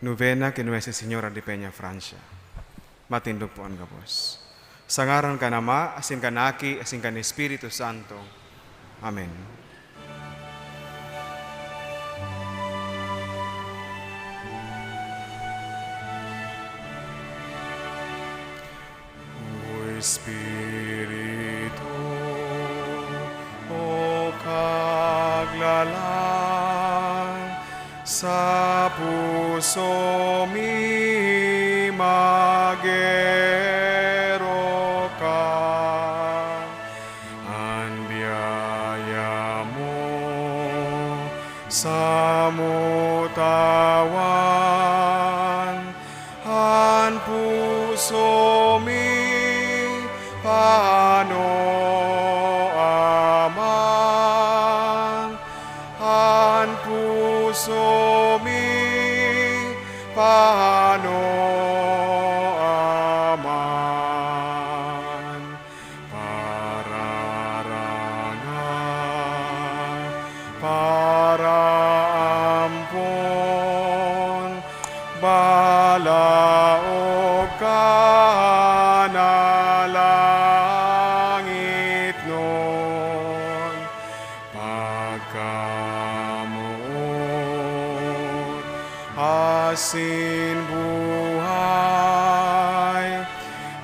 Novena kay 𝗦𝗲𝗃𝗧𝗃𝗏 de Peñafrancia. Matindog po ang gabos. Sa ngaran ka na Ma, asin ka naki, asin ka ni Espiritu Santo. Amen. O Espiritu, o kaglalang, sa puso mi magero ka, ang biyaya mo sa mutawan, ang puso mi paano aman, ang puso mi paano aman, pararangan, para ampon, balaog ka na langit nun, pagkamuot, asin buhay,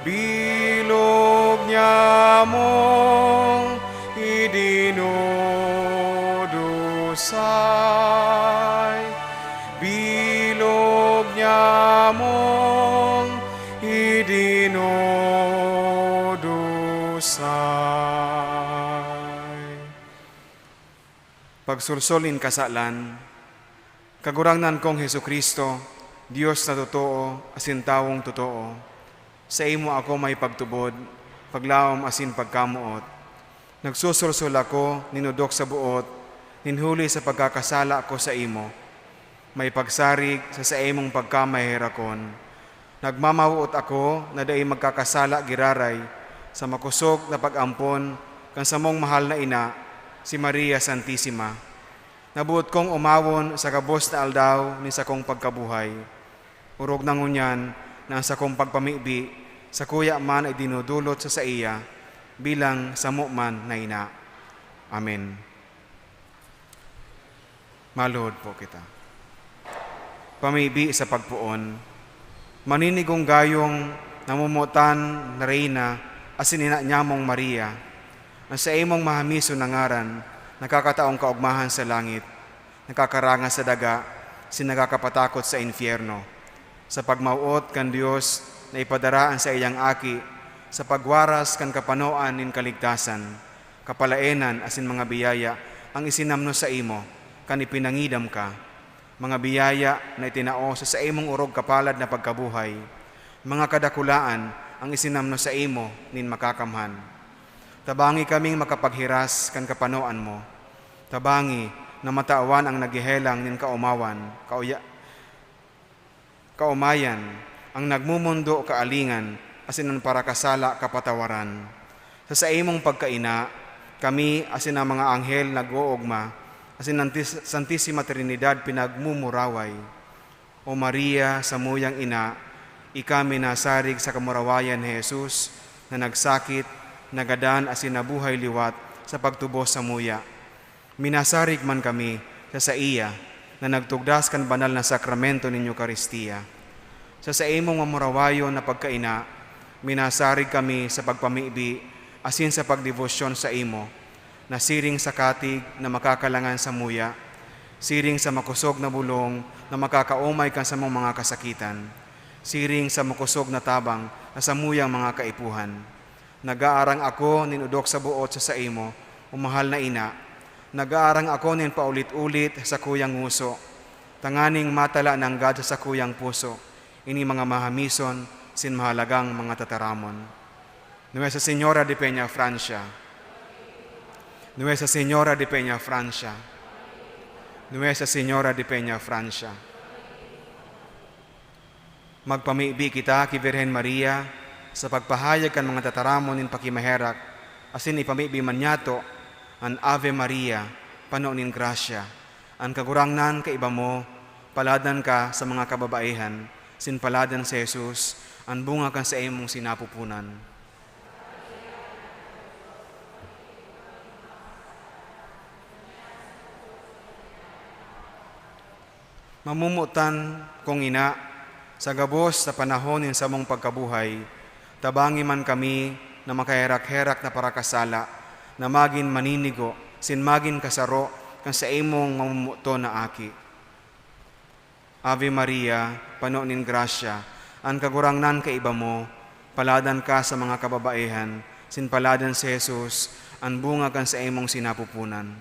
bilog niya mong idinudusay, bilog niya mong idinudusay. Pagsulsolin kasalan, kagurangnan kong Hesukristo, Diyos na totoo, asin tawong totoo. Sa imo ako may pagtubod, paglaom asin pagkamuot. Nagsusulsol ako, ninudok sa buot, ninhuli sa pagkakasala ko sa imo. May pagsarig sa imong pagkamahirakon. Nagmamawot ako, na daay magkakasala giraray, sa makusog na pag-ampon, kan sa mong mahal na ina, si Maria Santissima. Nabuot kong umawon sa kabos na aldaw ni sa kong pagkabuhay. Urog na ngunyan na sa kong pagpamibi, sa kuya man ay dinudulot sa iya, bilang samo man na ina. Amen. Maluhod po kita. Pamibi sa pagpuon, maninigong gayong namumutan na reyna, asin ina niya mong Maria, ang sa imong mahamiso na ngaran, nakakataong kaugmahan sa langit, nakakaranga sa daga, sinagakapatakot sa infyerno. Sa pagmauot kan Diyos na ipadaraan sa iyang aki, sa pagwaras kan kapanoan nin kaligtasan, kapalaenan asin mga biyaya ang isinamno sa imo, kan ipinangidam ka, mga biyaya na itinao sa imong urog kapalad na pagkabuhay, mga kadakulaan ang isinamno sa imo nin makakamhan. Tabangi kaming makapaghiras kan kapanoan mo, tabangi na mataawan ang nagihelang nin kaumayan, ang nagmumundo kaalingan, asin ang parakasala kapatawaran. Sa imong pagkaina, kami asin ang mga anghel nag-uugma, asin ang Santissima Trinidad pinagmumuraway. O Maria, samuyang ina, ikami nasarig sa kamurawayan ni Jesus, na nagsakit, nagadan asin nabuhay liwat sa pagtubos sa muya. Minasarig man kami sa iya, na nagtugdas kan banal na sakramento ninyo Eucharistia. Sa imong mamurawayon na pagkaina, minasarig kami sa pagpamibi, asin sa pagdebosyon sa imo, na siring sa katig na makakalangan sa muya, siring sa makusog na bulong na makakaumay kan sa mong mga kasakitan, siring sa makusog na tabang na sa muyang mga kaipuhan. Nag-aarang ako ninudok sa buot sa imo, umahal na ina, nag-aarang ako nin paulit-ulit sa kuyang nguso, tanganing matala ng God sa kuyang puso, ini mga mahamison, sin mahalagang mga tataramon. 𝗦𝗲𝗃𝗃𝗏 de Peñafrancia, 𝗦𝗲𝗃𝗃𝗏 de Peñafrancia, 𝗦𝗲𝗃𝗃𝗏 de Peñafrancia. Magpamibi kita kay Birhen Maria, sa pagpahayag kan mga tataramon nin pakimaherak, asin ipamibi man nyato, an Ave Maria, pano nin grasya, ang kagurangnan kaiba mo, paladan ka sa mga kababaihan, sinpaladan si Jesus, ang bunga kan sa imong sinapupunan. Mamumutan kong ina, sa gabos sa panahon sa mong pagkabuhay, tabangi man kami na makaherak-herak na parakasala, na magin maninigo, sin magin kasaro, kan sa imong mamumuto na aki. Ave Maria, pano nin grasya, ang kagurangnan ka iba mo, paladan ka sa mga kababaihan, sin paladan si Jesus, ang bunga kan sa imong sinapupunan.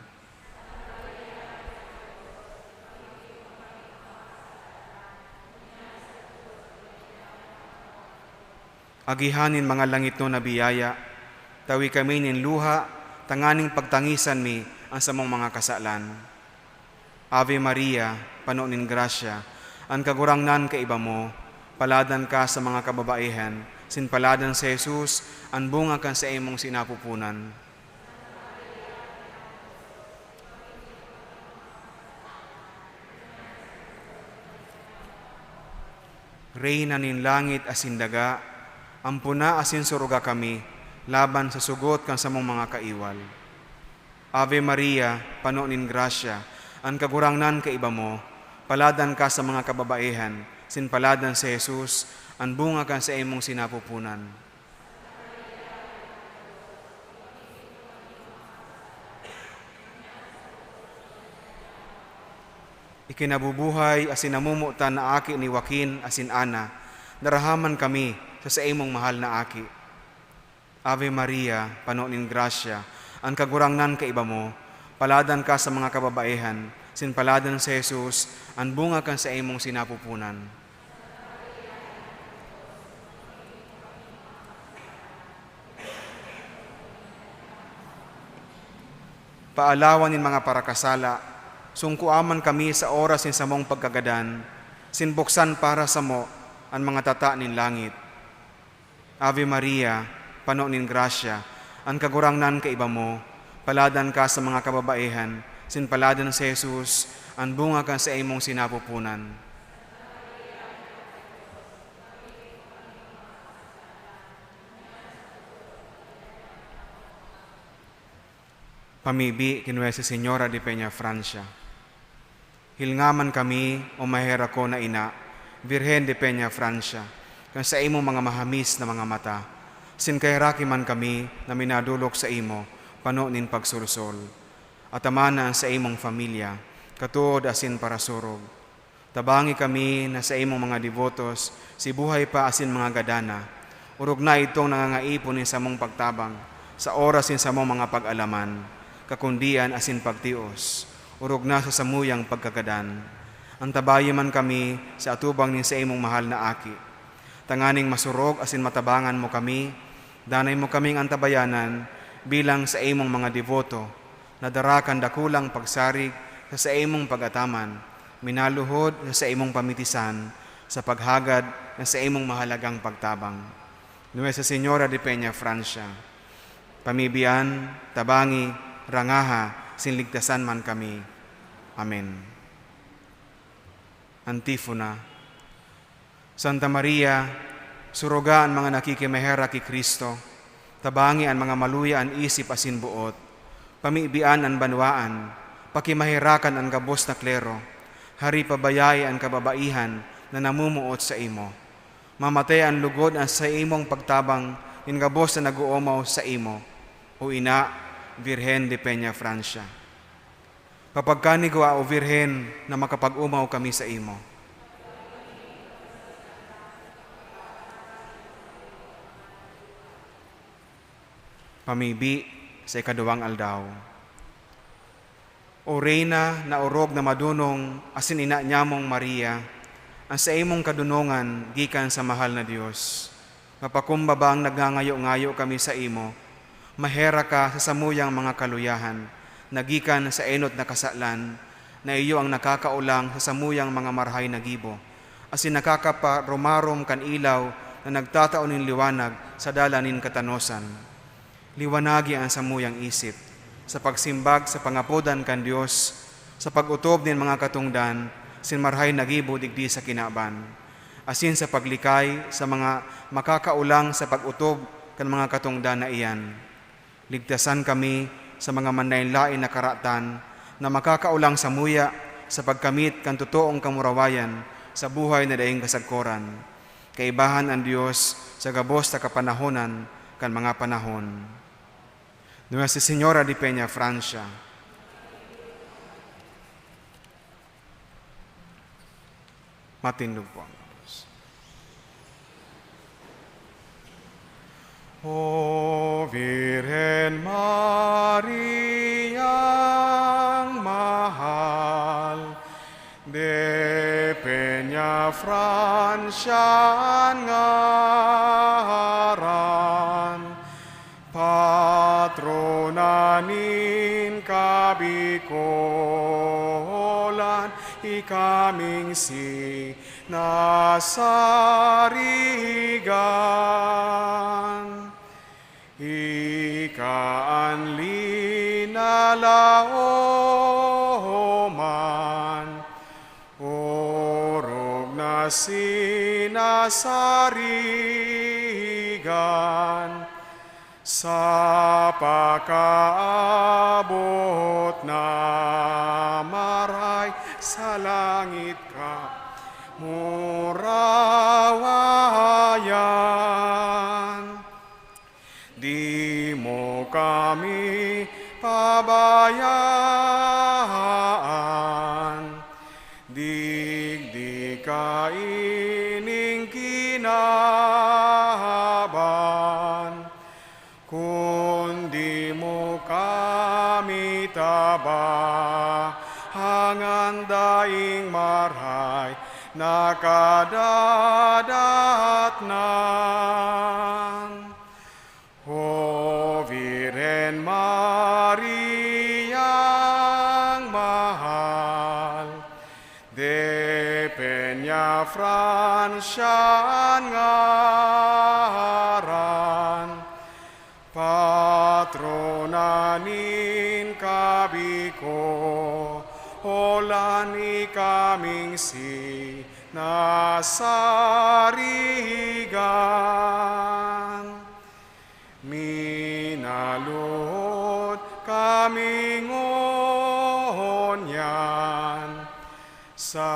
Agihanin mga langit no na biyaya, tawi kami nin luha, tanganing pagtangisan mi ang samong mga kasalan. Ave Maria, pano nin grasya, ang kagurangnan ka iba mo, paladan ka sa mga kababaihan, sin paladan si Jesus, ang bunga kan sa imong sinapupunan. Reyna nin langit asin daga, ampuna asin suruga kami, laban sa sugot kan sa mong mga kaiwal. Ave Maria, pano nin grasya, ang kagurangnan ka iba mo, paladan ka sa mga kababaihan, sin paladan si Jesus, ang bunga kan sa imong sinapupunan. Ikinabubuhay asin namumutan na aki ni Joaquin asin Ana, narahaman kami sa imong mahal na aki. Ave Maria, pano nin grasya, ang kagurangnan ka iba mo, paladan ka sa mga kababaihan, sin paladan si Jesus, ang bunga kan sa imong sinapupunan. Paalawan nin mga parakasala, sungkuaman kami sa oras nin samong pagkagadan, sinbuksan para sa mo ang mga tata nin langit. Ave Maria, pano nin grasya, ang kagurangnan ka iba mo, paladan ka sa mga kababaihan, sin paladan si Jesus, ang bunga kan sa imong sinapupunan. Pamibi kinwe si 𝗦𝗀𝗃𝗧𝗧 Peñafrancia. Hilngaman kami, o mahera ko na ina, Birhen de Peñafrancia, kan sa imo mga mahamis na mga mata, sin kayraki man kami na minadulok sa imo, pano nin pagsulsol. Atamana sa imong familia, katuod asin para surog. Tabangi kami na sa imong mga devotos, si buhay pa asin mga gadana. Urog na itong nangangaipon sa mong pagtabang, sa oras sa mong mga pag-alaman, kakundian asin pagtios. Urog na sa samuyang pagkagadan. Antabayi man kami sa atubang nin sa imong mahal na aki. Tanganing masurog asin matabangan mo kami, danay mo kaming antabayanan bilang sa imong mga devoto, nadarakan dakulang pagsarig sa imong pag-ataman, minaluhod sa imong pamitisan, sa paghagad sa imong mahalagang pagtabang. Nuestra Señora de Peñafrancia, pamibian, tabangi, rangaha, sinligtasan man kami. Amen. Antifona. Santa Maria, suruga ang mga nakikimahera ki Kristo, tabangi ang mga maluya ang isip asin buot, pamibian ang banwaan, pakimahirakan ang gabos na klero, hari pabayay ang kababaihan na namumuot sa imo. Mamatay ang lugod ang sa imong pagtabang, in gabos na naguomaw sa imo, o ina, Birhen de Peñafrancia. Papagkanigo o Virhen na makapag-umaw kami sa imo. Pamibi sa ikaduwang aldaw. O Reyna na urog na madunong asin ina nyamong Maria, ang sa imong kadunongan gikan sa mahal na Dios. Mapakumbabang nagngangayo-ngayo kami sa imo, mahera ka sa samuyang mga kaluyahan, nagikan sa enot na kasalan, na iyo ang nakakaulang sa samuyang mga marhay na gibo, asin nakakaparumarom kan ilaw na nagtataon ng liwanag sa dalanin katanosan. Liwanagi ang samuyang isip, sa pagsimbag sa pangapodan kan Dios, sa pag-utob nin mga katungdan, asin marhay nagibo digdi sa kinaban. Asin sa paglikay sa mga makakaulang sa pag-utob kan mga katungdan na iyan. Ligtasan kami sa mga manlain-lain na karatan na makakaulang sa muya sa pagkamit kan totoong kamurawayan sa buhay na daing kasagkoran. Kaibahan ang Diyos sa gabos na kapanahonan kan mga panahon. Nuestra Señora de Peñafrancia, matindog po ang Diyos. O Virgen Mariang mahal, de Peñafrancia ngaran, patrona nin kabikolan, ikaming sinasarigan. Ikaanli na laoman, orog na sinasarigan, sa pagkaabot na maray sa langit ka murawayan. Di mo kami pabayaan, digdi ka ining kinaban, kundi mo kami tabahangan daing maray nakadadatnan. O Virgen Mariang mahal, de Peñafrancia ngaran, patrona nin kabiko, holan ikaming sinasarigan. Minaluhod kaming onyan, sa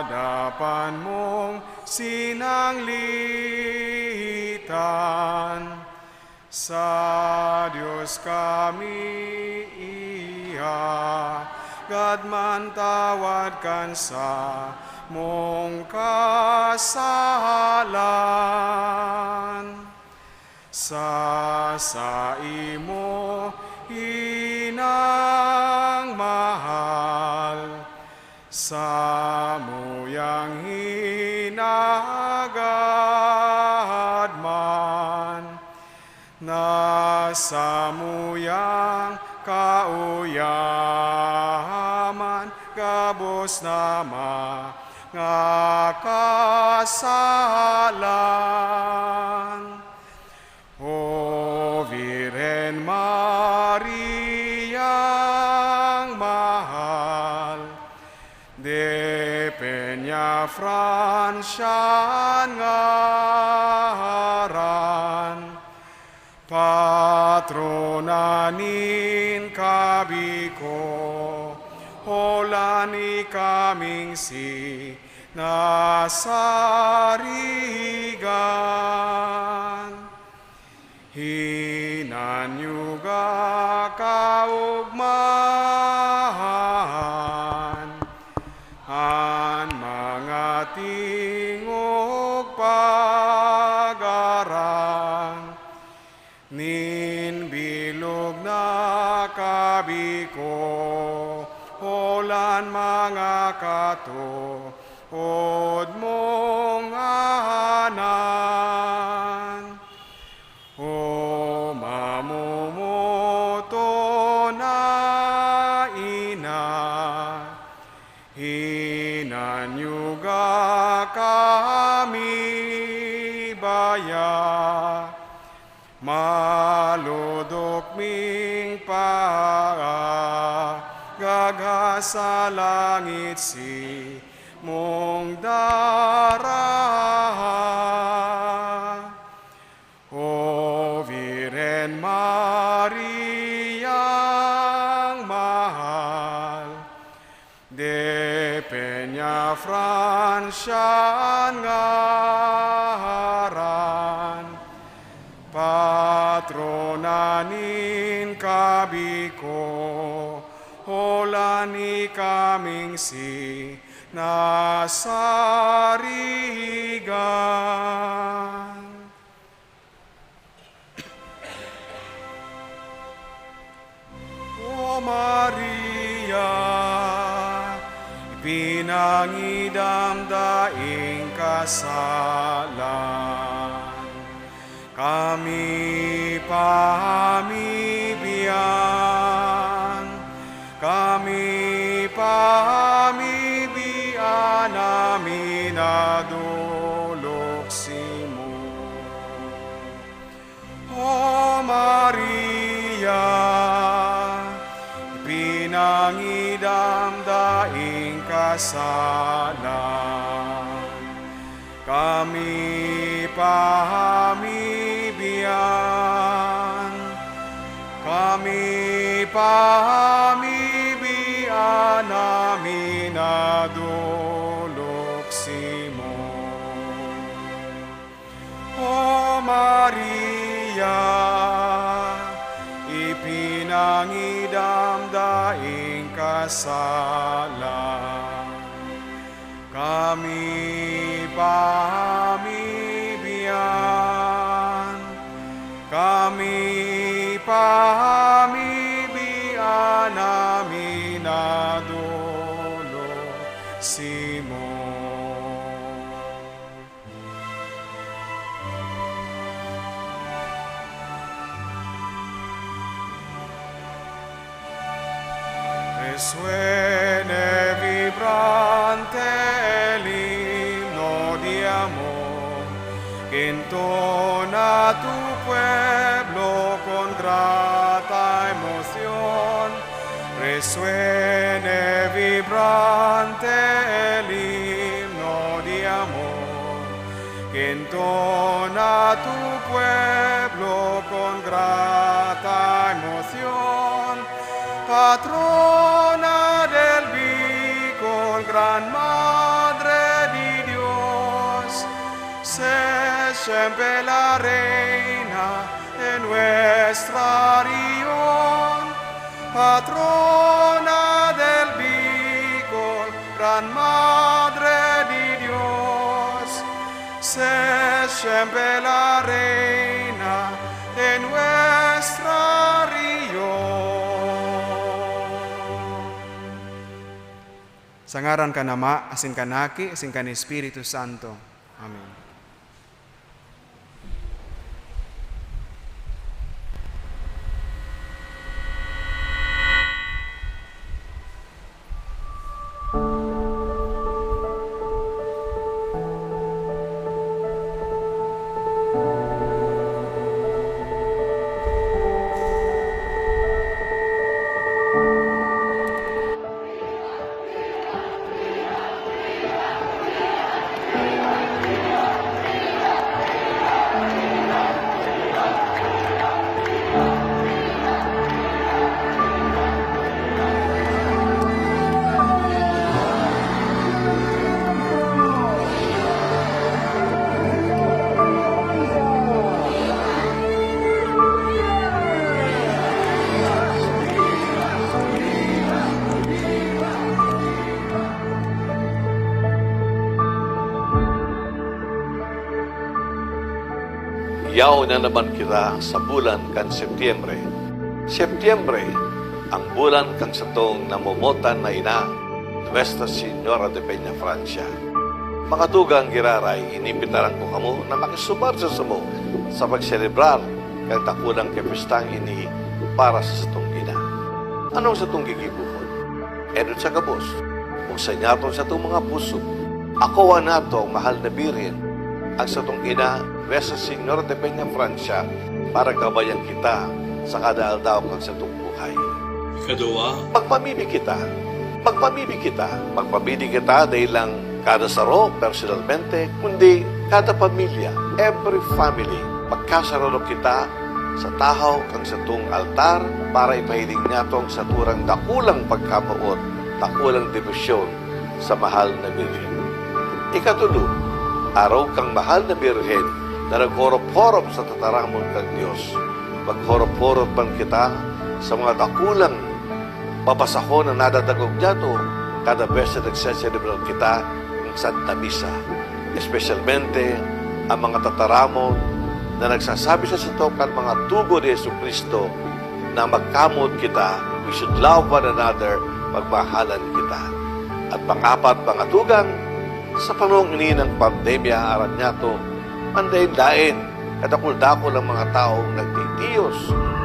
dapan mong sinanglitan, sa Diyos kami iya, gadman tawad kan sa mong kasalan. Sa imo inang mahal, sa muyang hinagad man, nasa muyang kauyaman, gabos nama nga kasalan. O Virgen Mariang mahal, de Peñafrancia ngaran, patrona nin kabiko, holan ikaming sinasarigan. Hinanyuga kaugmahan, an mga tingog pag-arang, nin bilog na kabiko, holan mga katuod mong anan. O mamumuto na ina, hinanyuga kami baya, maludok ming gagha sa langit mong daraha. O Virgen Mariang mahal, de Peñafrancia ngaran, patronanin kabiko, holani kaming si nasarigan. O Maria, pinangidam daing kasalan, kami pamibiyang, namin aduluksimo. O Maria, pinangidam daing kasalan, kami pamibiyang, namin aduluksimo. O Maria, ipinangidam daing kasalan, kami pamibiyang, namin aduluksimo. Resuene vibrante el himno de amor, que entona tu pueblo con grata emoción. Resuene vibrante el himno de amor, que entona tu pueblo con grata emoción. Patrona del Bicol, gran Madre de Dios, sé siempre la reina de nuestra región. Patrona del Bicol, gran Madre de Dios, sé siempre la reina de nuestra región. Sa ngaran ka na Ama, asin ka naki, asin ka ni Espiritu Santo. Amen. Yaw na naman kita sa bulan kan Setyembre. Setyembre, ang bulan kang satong namumotan na ina, Nuestra Señora de Peñafrancia. Makatugang giraray, inipitaran ko kamo na makisumar sa sumo sa pagselebrar kang takulang kepistang ini para sa satong ina. Anong satong gigibuhon? Edot sa gabos, kung sa inyaton sa itong mga puso, ako nato ang mahal na birin, ang satong ina, Nuestra Señora de Peñafrancia, para gabayan kita sa kadaaldaw kang satong buhay. Ikadua, Magpamili kita dahil lang kada saro personalmente, kundi kada pamilya, every family, magkasaralo kita sa tahaw kang sa tung altar para ipahiling niya tong sa turang dakulang pagkamuot, dakulang debosyon sa mahal na Birhen. Ikatulo, araw kang mahal na Birhen na naghorop-horop sa tataramon kang Diyos. Maghorop-horop man kita sa mga dakulang papasako na nadadagog dyato kada beses na nagseselebrar kita ng Santa Misa. Especialmente ang mga tataramon na nagsasabi sa satokan mga tubo ni Jesucristo na magkamot kita, we should love one another, magmahalan kita. At pang-apat, mga tugang, sa panahon ini ng pandemya, aran niya to, andayin-dain, kadakul-dakul ang mga taong nagtitiyos,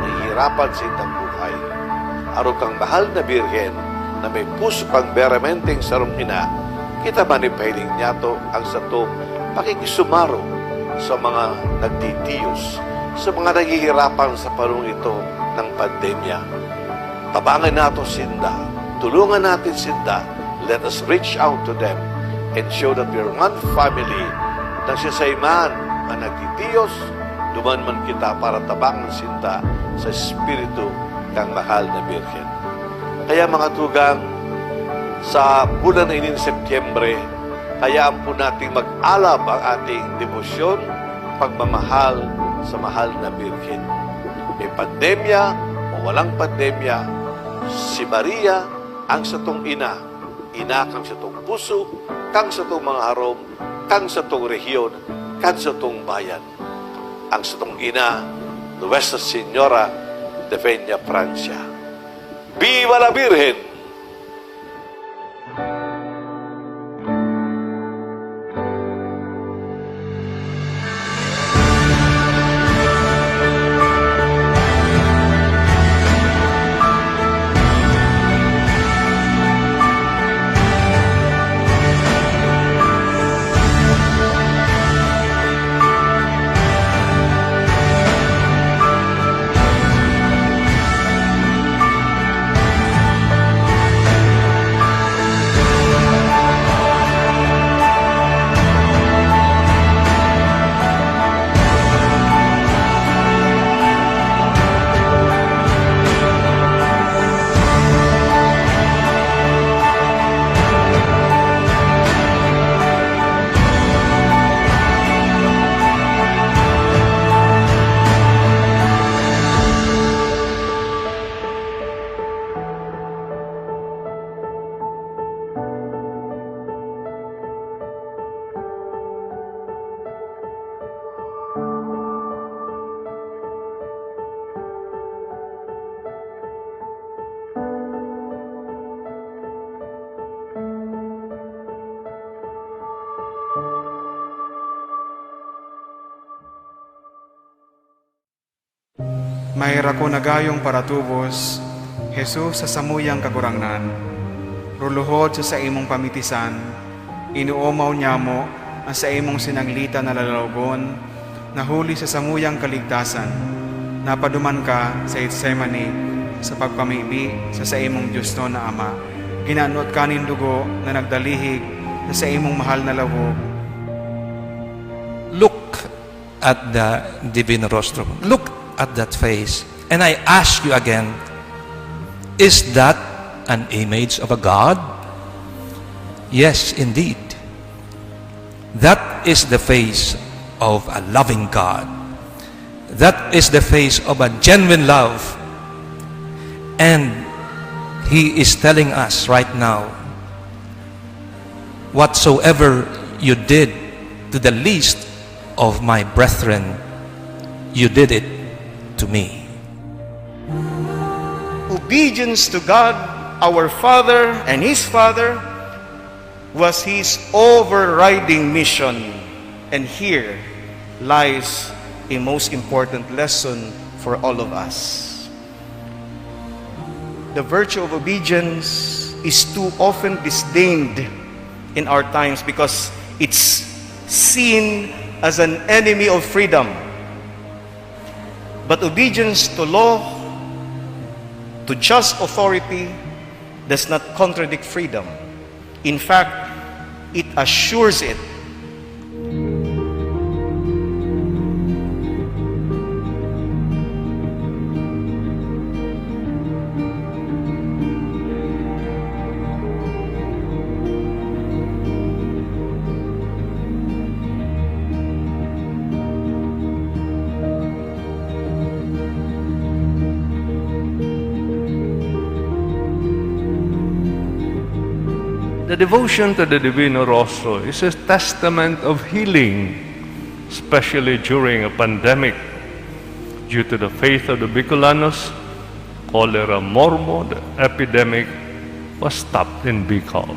nahihirapan sa itang buhay. Araw kang mahal na Birhen, na may puso kang beramenteng sarong ina, kita manipahiling niya to ang sato pakikisumaro sa mga nagtitiyos, sa mga naghihirapan sa panahon ito ng pandemya. Tabangan nato sinda, tulungan natin sinda, let us reach out to them and show that we are one family na siya sa iman ang nagtitiyos, duman man kita para tabangan sinda sa Espiritu kang mahal na Birhen. Kaya mga tugang, sa bulan na ini ng Setyembre, hayaan po nating mag-alab ang ating debosyon, pagmamahal sa mahal na Birhen. May pandemya o walang pandemya, si Maria ang satong ina, ina kang satong puso, kang satong mga harom, kang satong rehiyon, kang satong bayan. Ang satong ina, 𝗦𝗲𝗃𝗃𝗃 de Peñafrancia. Viva la Virgen! Mayra ko nagayong paratubos, Jesus sa samuyang kagurangnan. Ruluhod sa imong pamitisan, inuomaw niya mo ang sa imong sinanglita na lalawgon, nahuli sa samuyang kaligtasan. Napaduman ka sa Gethsemane sa pagpamibi sa imong Diyos na Ama. Ginanot kanin dugo na nagdalihig sa imong mahal na lawog. Look at the divine rostrum. Look at that face. And I ask you again, is that an image of a God? Yes, indeed. That is the face of a loving God. That is the face of a genuine love. And He is telling us right now, whatsoever you did to the least of my brethren, you did it to me. Obedience to God, our Father and His Father, was His overriding mission. And here lies a most important lesson for all of us. The virtue of obedience is too often disdained in our times because it's seen as an enemy of freedom. But obedience to law, to just authority, does not contradict freedom. In fact, it assures it. The devotion to the Divino Rostro is a testament of healing, especially during a pandemic. Due to the faith of the Bicolanos, cholera morbo, the epidemic, was stopped in Bicol.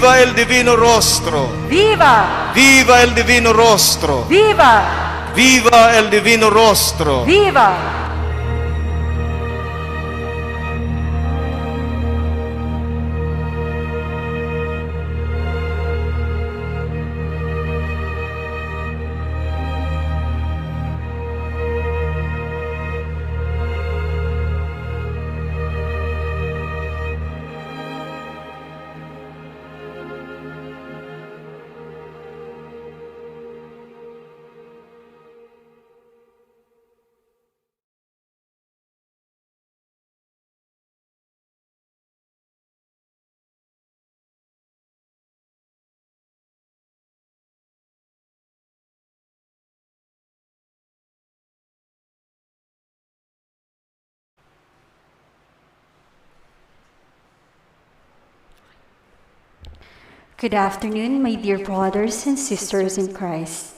Viva el Divino Rostro! ¡Viva! Viva el Divino Rostro! ¡Viva! Viva el Divino Rostro! ¡Viva! Good afternoon, my dear brothers and sisters in Christ.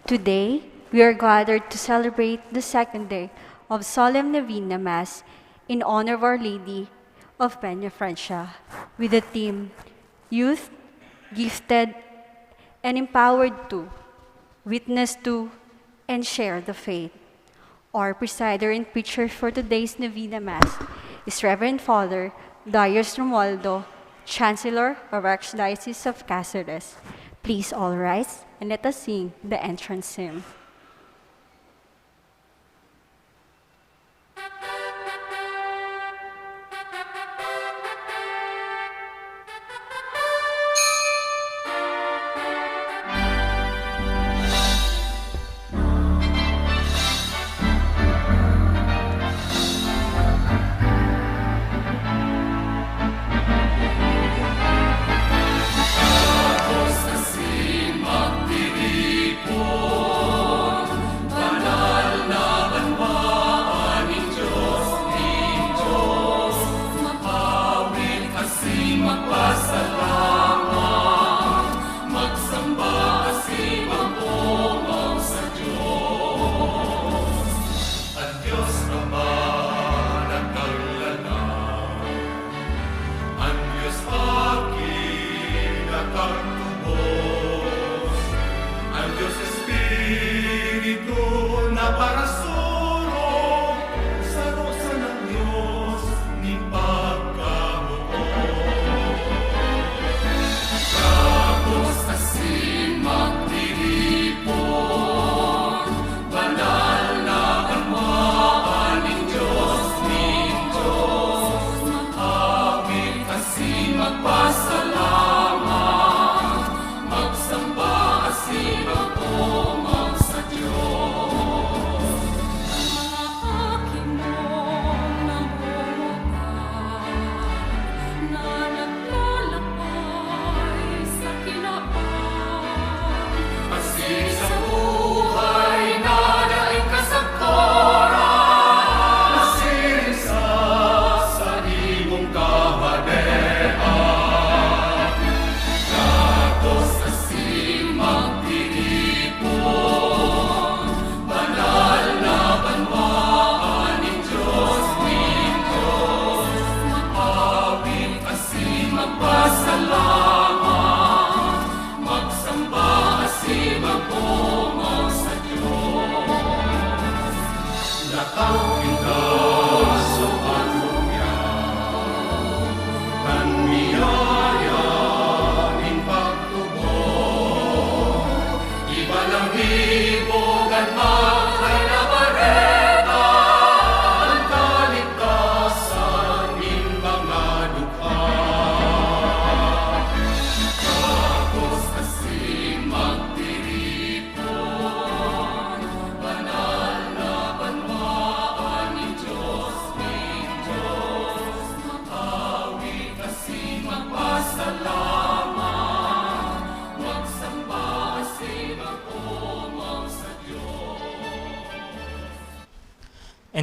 Today, we are gathered to celebrate the second day of Solemn Novena Mass in honor of Our Lady of Peñafrancia with the theme, Youth, Gifted, and Empowered to, Witness to, and Share the Faith. Our presider and preacher for today's Novena Mass is Reverend Father Darius Romualdo, Chancellor of Archdiocese of Caceres. Please all rise and let us sing the entrance hymn. Asin magtitipon.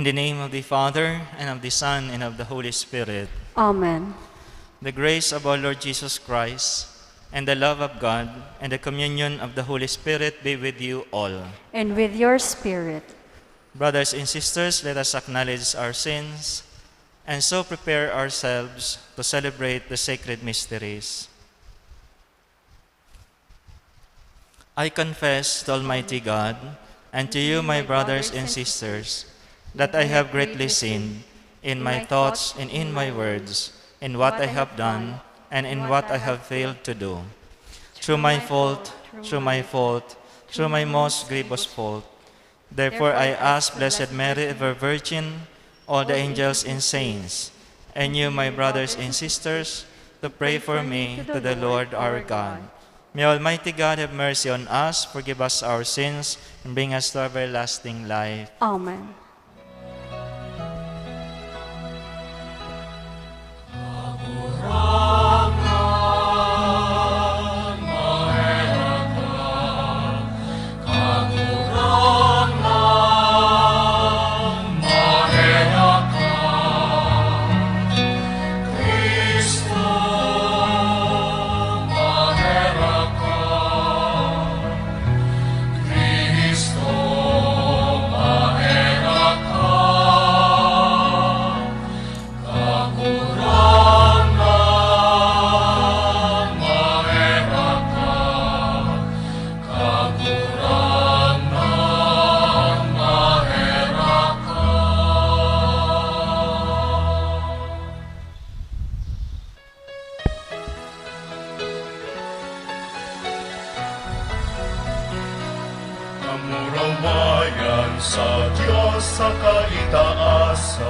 In the name of the Father, and of the Son, and of the Holy Spirit. Amen. The grace of our Lord Jesus Christ, and the love of God, and the communion of the Holy Spirit be with you all. And with your spirit. Brothers and sisters, let us acknowledge our sins, and so prepare ourselves to celebrate the sacred mysteries. I confess to Almighty God, and to you, my brothers and sisters, that I have greatly sinned in my thoughts and in my words, in what I have done and in what I have failed to do. Through my fault, through my most grievous fault. Therefore I ask Blessed Mary, ever Virgin, all the angels and saints, and you, my brothers and sisters, to pray for me to the Lord our God. May Almighty God have mercy on us, forgive us our sins, and bring us to everlasting life. Amen. Kamurawayan sa Diyos sa kaitaasan,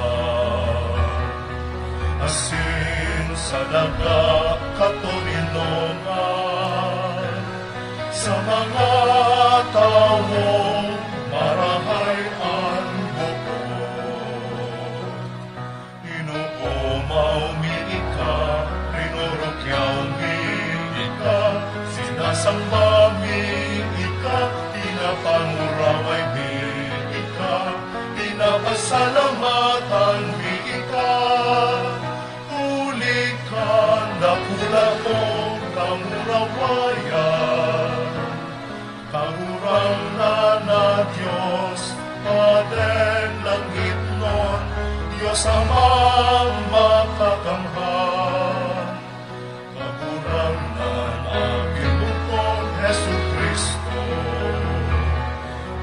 asin sa daga katulinongan, sa mga taong marahay ang bukod. Inuumaw miika, rinurukyaw miika, sinasamba miika, pinapanguraway miika, pinapasalamatan miika. Huli ka, dakula mo, kamurawayan. Kahurang na Diyos, Padeng langit nun, Diyos amang makakamhan. Kahurang na Ginukon Jesu Kristo,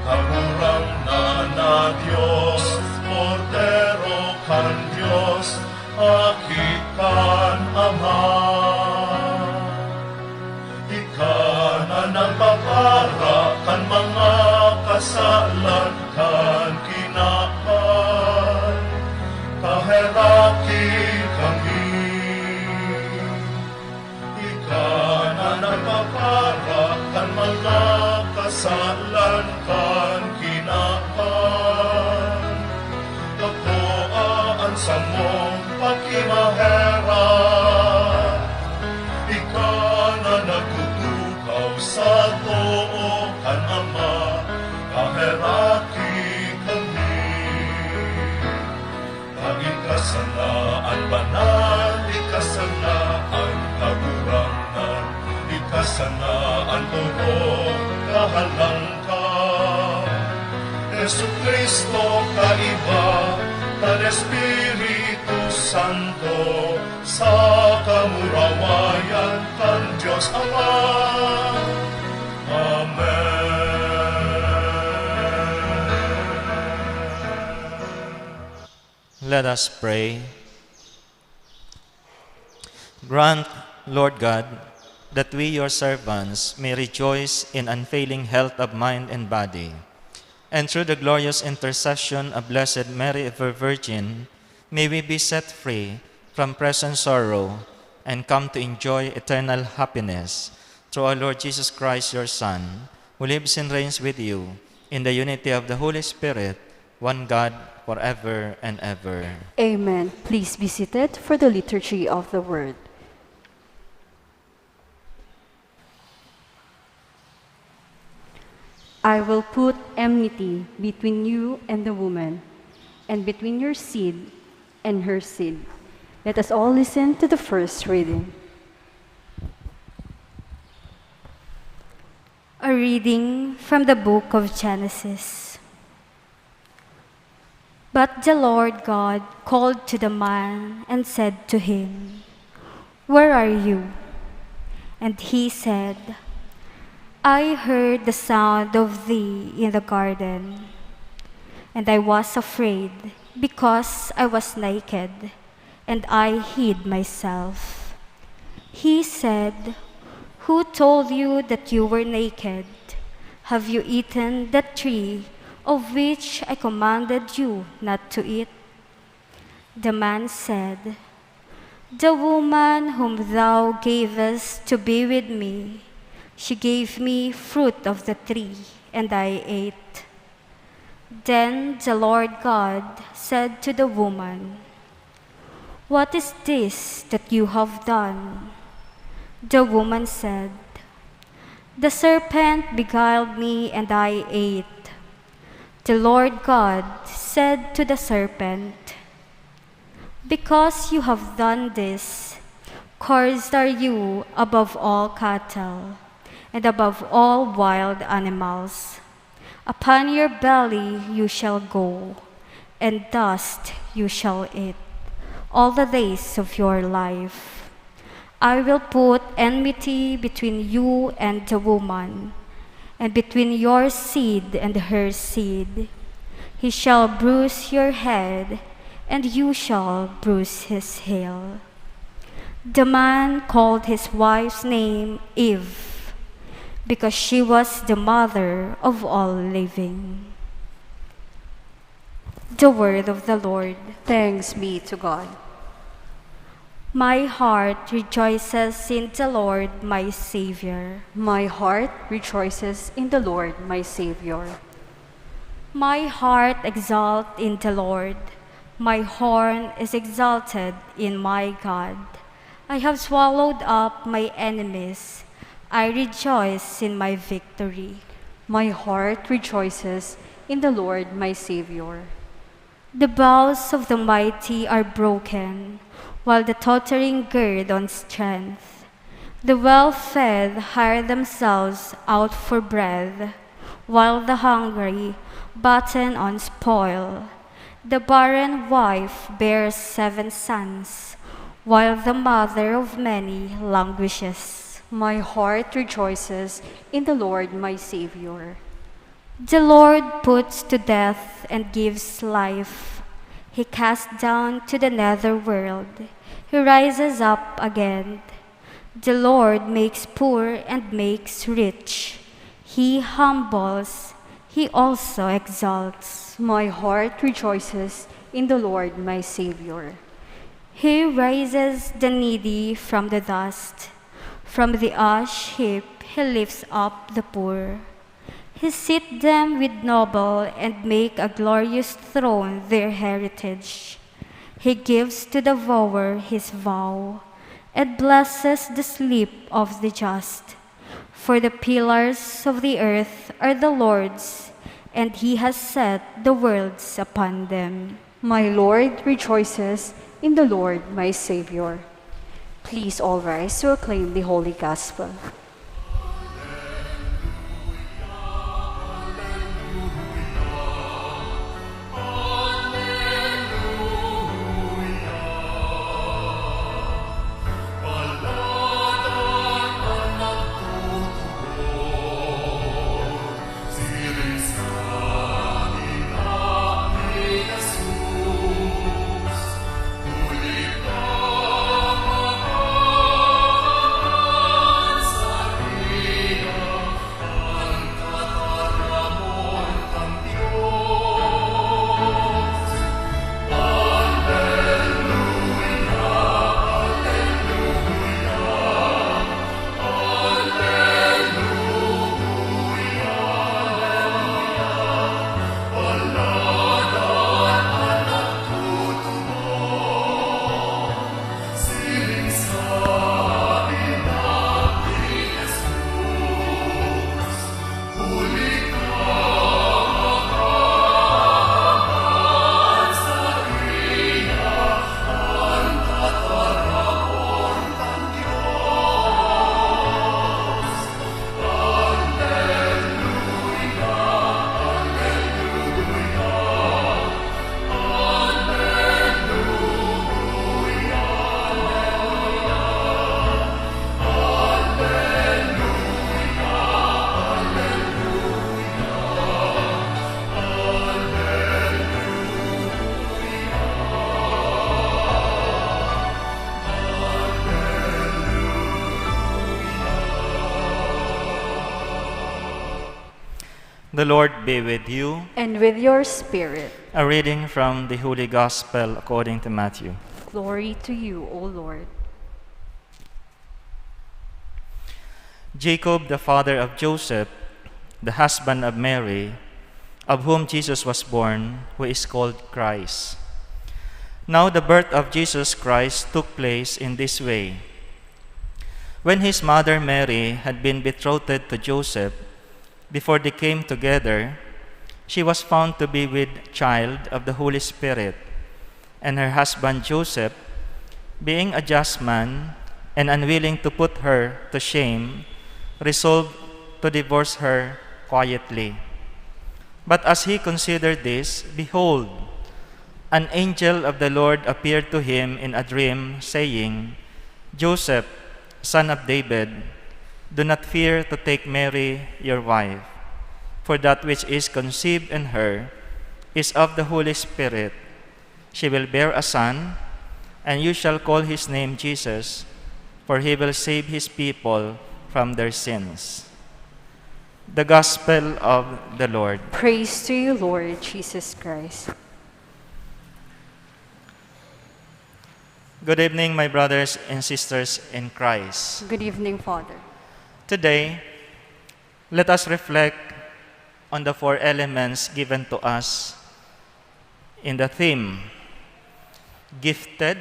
kahurang na Diyos, Cordero kan Diyos, akikan Ama. Ika na nagpapara kan mga kasalan kan kinakan, kaheraki kami. Ika na nagpapara kan mga kasalan kan kinakan, kakuaan sa mong pagkimaheran. Ika na nagtutukaw sa too kan Ama, kaheraki kami. Pag-ikasanaan banal, ikasanaan kagurangan, ikasanaan turong kahalangkan. Jesu Kristo kaiba, tan Espiritu Santo, sa kamurawayan kan Diyos Ama. Let us pray. Grant, Lord God, that we, your servants, may rejoice in unfailing health of mind and body, and through the glorious intercession of Blessed Mary, ever Virgin, may we be set free from present sorrow and come to enjoy eternal happiness through our Lord Jesus Christ, your Son, who lives and reigns with you in the unity of the Holy Spirit, one God, forever and ever. Amen. Please be seated for the liturgy of the Word. I will put enmity between you and the woman, and between your seed and her seed. Let us all listen to the first reading. A reading from the book of Genesis. But the Lord God called to the man and said to him, "Where are you?" And he said, "I heard the sound of thee in the garden, and I was afraid because I was naked, and I hid myself." He said, "Who told you that you were naked? Have you eaten the tree of which I commanded you not to eat?" The man said, "The woman whom thou gavest to be with me, she gave me fruit of the tree, and I ate." Then the Lord God said to the woman, "What is this that you have done?" The woman said, "The serpent beguiled me, and I ate." The Lord God said to the serpent, "Because you have done this, cursed are you above all cattle, and above all wild animals. Upon your belly you shall go, and dust you shall eat all the days of your life. I will put enmity between you and the woman, and between your seed and her seed. He shall bruise your head, and you shall bruise his heel." The man called his wife's name Eve, because she was the mother of all living. The word of the Lord. Thanks be to God. My heart rejoices in the Lord, my Savior. My heart rejoices in the Lord, my Savior. My heart exalts in the Lord. My horn is exalted in my God. I have swallowed up my enemies. I rejoice in my victory. My heart rejoices in the Lord, my Savior. The bows of the mighty are broken, while the tottering gird on strength. The well-fed hire themselves out for bread, while the hungry batten on spoil. The barren wife bears 7 sons, while the mother of many languishes. My heart rejoices in the Lord, my Savior. The Lord puts to death and gives life. He casts down to the nether world. He rises up again. The Lord makes poor and makes rich. He humbles, he also exalts. My heart rejoices in the Lord, my Savior. He raises the needy from the dust. From the ash heap he lifts up the poor. He sits them with noble and make a glorious throne their heritage. He gives to the devourer his vow, and blesses the sleep of the just. For the pillars of the earth are the Lord's, and he has set the worlds upon them. My Lord rejoices in the Lord, my Savior. Please all rise to acclaim the Holy Gospel. Sa The Lord be with you. And with your spirit. A reading from the Holy Gospel according to Matthew. Glory to you, O Lord. Jacob, the father of Joseph, the husband of Mary, of whom Jesus was born, who is called Christ. Now the birth of Jesus Christ took place in this way. When his mother Mary had been betrothed to Joseph, before they came together, she was found to be with child of the Holy Spirit, and her husband Joseph, being a just man and unwilling to put her to shame, resolved to divorce her quietly. But as he considered this, behold, an angel of the Lord appeared to him in a dream, saying, Joseph, son of David, do not fear to take Mary, your wife, for that which is conceived in her is of the Holy Spirit. She will bear a son, and you shall call his name Jesus, for he will save his people from their sins. The Gospel of the Lord. Praise to you, Lord Jesus Christ. Good evening, my brothers and sisters in Christ. Good evening, Father. Today, let us reflect on the 4 elements given to us in the theme, gifted,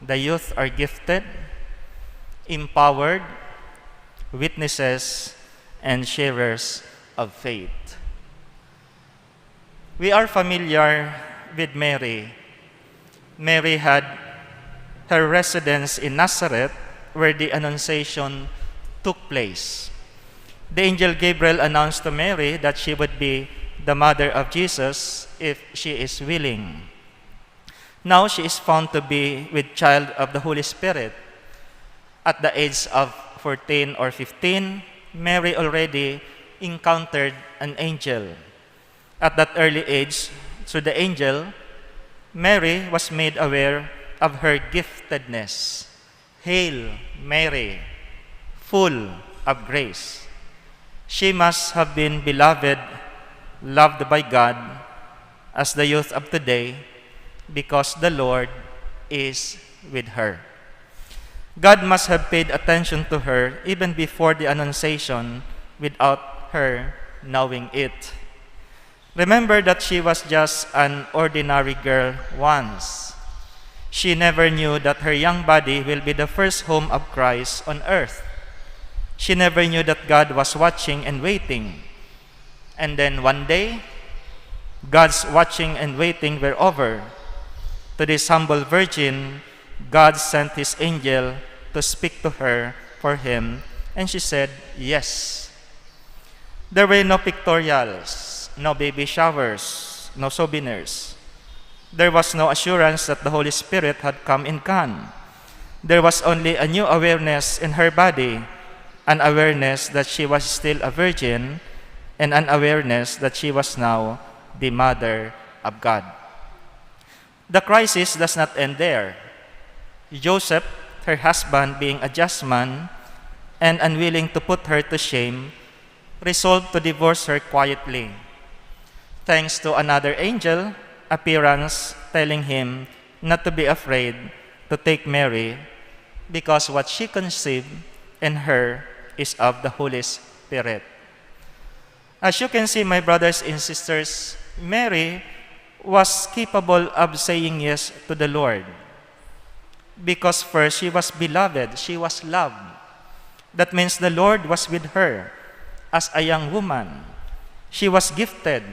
the youth are gifted, empowered, witnesses, and sharers of faith. We are familiar with Mary. Mary had her residence in Nazareth, where the Annunciation took place. The angel Gabriel announced to Mary that she would be the mother of Jesus if she is willing. Now she is found to be with child of the Holy Spirit. At the age of 14 or 15, Mary already encountered an angel. At that early age, through the angel, Mary was made aware of her giftedness. Hail, Mary, full of grace. She must have been beloved, loved by God, as the youth of today, because the Lord is with her. God must have paid attention to her even before the Annunciation without her knowing it. Remember that she was just an ordinary girl once. She never knew that her young body will be the first home of Christ on earth. She never knew that God was watching and waiting. And then one day, God's watching and waiting were over. To this humble virgin, God sent his angel to speak to her for him, and she said, yes. There were no pictorials, no baby showers, no souvenirs. There was no assurance that the Holy Spirit had come in can. There was only a new awareness in her body, an awareness that she was still a virgin, and an awareness that she was now the mother of God. The crisis does not end there. Joseph, her husband, being a just man and unwilling to put her to shame, resolved to divorce her quietly. Thanks to another angel appearance telling him not to be afraid to take Mary, because what she conceived in her is of the Holy Spirit. As you can see, my brothers and sisters, Mary was capable of saying yes to the Lord. Because first, she was beloved, she was loved. That means the Lord was with her as a young woman. She was gifted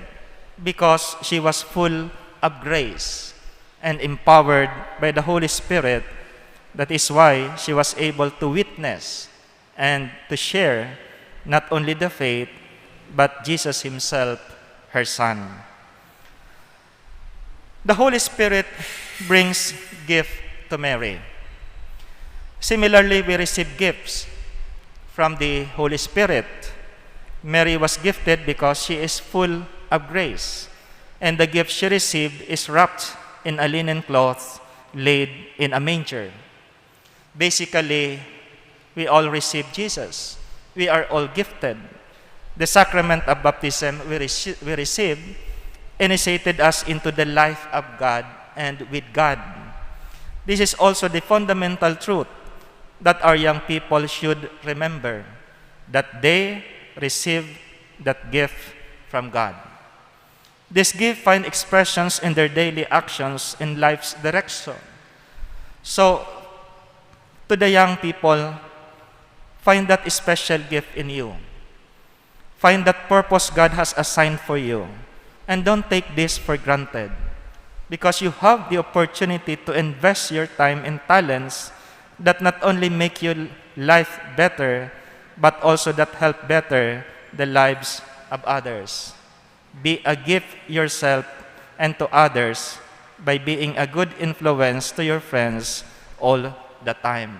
because she was full of grace and empowered by the Holy Spirit. That is why she was able to witness and to share not only the faith, but Jesus himself, her son. The Holy Spirit brings gift to Mary. Similarly, we receive gifts from the Holy Spirit. Mary was gifted because she is full of grace, and the gift she received is wrapped in a linen cloth laid in a manger. Basically, we all receive Jesus. We are all gifted. The sacrament of baptism we received initiated us into the life of God and with God. This is also the fundamental truth that our young people should remember, that they receive that gift from God. This gift find expressions in their daily actions in life's direction. So, to the young people, find that special gift in you. Find that purpose God has assigned for you. And don't take this for granted, because you have the opportunity to invest your time and talents that not only make your life better, but also that help better the lives of others. Be a gift yourself and to others by being a good influence to your friends all the time.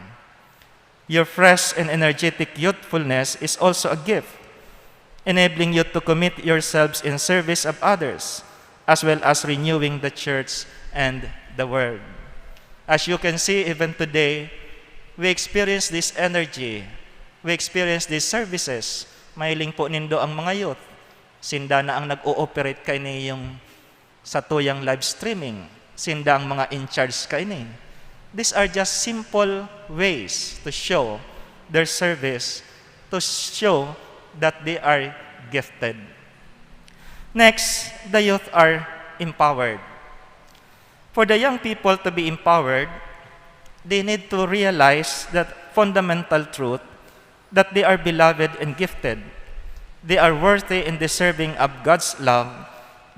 Your fresh and energetic youthfulness is also a gift, enabling you to commit yourselves in service of others, as well as renewing the church and the world. As you can see, even today, we experience this energy. We experience these services. Mahiling po nindo ang mga youth. Sinda na ang nag-ooperate kay ni yung sa tuyang live streaming. Sinda ang mga in-charge kay ni. These are just simple ways to show their service, to show that they are gifted. Next, the youth are empowered. For the young people to be empowered, they need to realize that fundamental truth that they are beloved and gifted. They are worthy and deserving of God's love.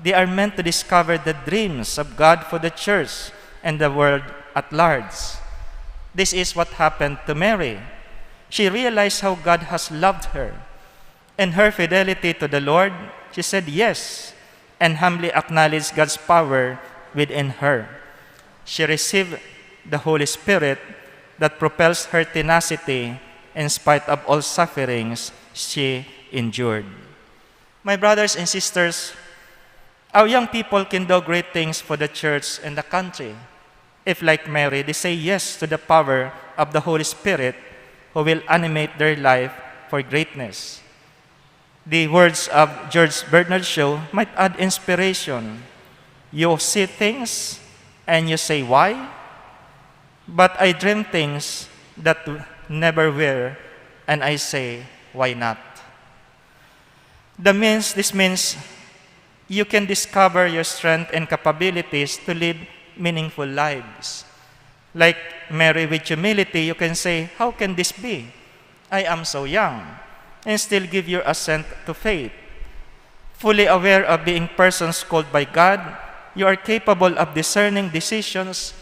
They are meant to discover the dreams of God for the church and the world at large. This is what happened to Mary. She realized how God has loved her. In her fidelity to the Lord, she said yes and humbly acknowledged God's power within her. She received the Holy Spirit that propels her tenacity in spite of all sufferings she endured. My brothers and sisters, our young people can do great things for the church and the country if, like Mary, they say yes to the power of the Holy Spirit who will animate their life for greatness. The words of George Bernard Shaw might add inspiration. You see things and you say, why? But I dream things that never were, and I say, why not? This means you can discover your strength and capabilities to live meaningful lives. Like Mary, with humility, you can say, how can this be? I am so young, and still give your assent to faith. Fully aware of being persons called by God, you are capable of discerning decisions